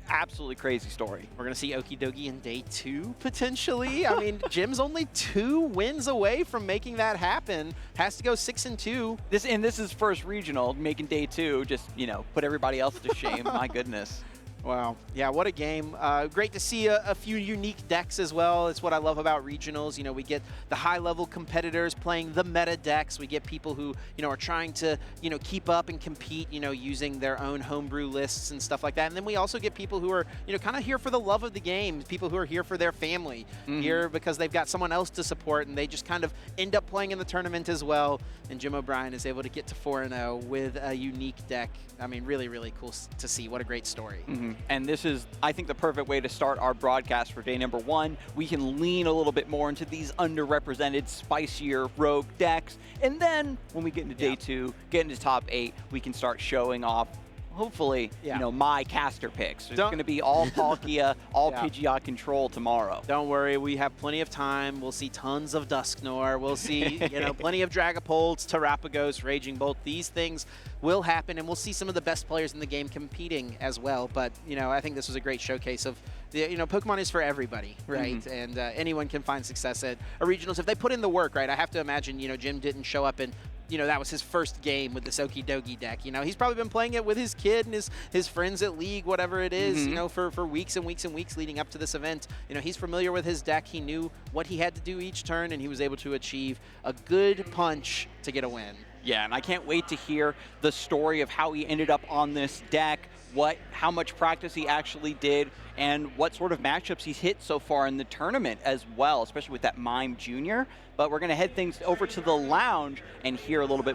Absolutely crazy story. We're going to see Okie Dokie in day 2, potentially. I mean, Jim's only 2 wins away from making that happen. Has to go 6-2. This is first regional, making day 2, just, put everybody else to shame. My goodness. Wow. Yeah, what a game. Great to see a few unique decks as well. It's what I love about regionals. We get the high-level competitors playing the meta decks. We get people who, are trying to, keep up and compete, using their own homebrew lists and stuff like that. And then we also get people who are, kind of here for the love of the game, people who are here for their family, here because they've got someone else to support, and they just kind of end up playing in the tournament as well. And Jim Obrien is able to get to 4-0 with a unique deck. I mean, really, really cool to see. What a great story. And this is, I think, the perfect way to start our broadcast for day number 1. We can lean a little bit more into these underrepresented, spicier rogue decks. And then when we get into day 2, get into top 8, we can start showing off, hopefully, my caster picks. It's going to be all Palkia, all Pidgeot control tomorrow. Don't worry, we have plenty of time. We'll see tons of Dusknoir. We'll see, plenty of Dragapults, Terrapagos, Raging Bolt. These things will happen, and we'll see some of the best players in the game competing as well. But, I think this was a great showcase of, Pokemon is for everybody, right? And anyone can find success at a regionals if they put in the work, right? I have to imagine, Jim didn't show up and that was his first game with this Okie Dokie deck. He's probably been playing it with his kid and his friends at League, whatever it is, for weeks and weeks and weeks leading up to this event. He's familiar with his deck. He knew what he had to do each turn, and he was able to achieve a good punch to get a win. Yeah, and I can't wait to hear the story of how he ended up on this deck, how much practice he actually did, and what sort of matchups he's hit so far in the tournament as well, especially with that Mime Jr. But we're going to head things over to the lounge and hear a little bit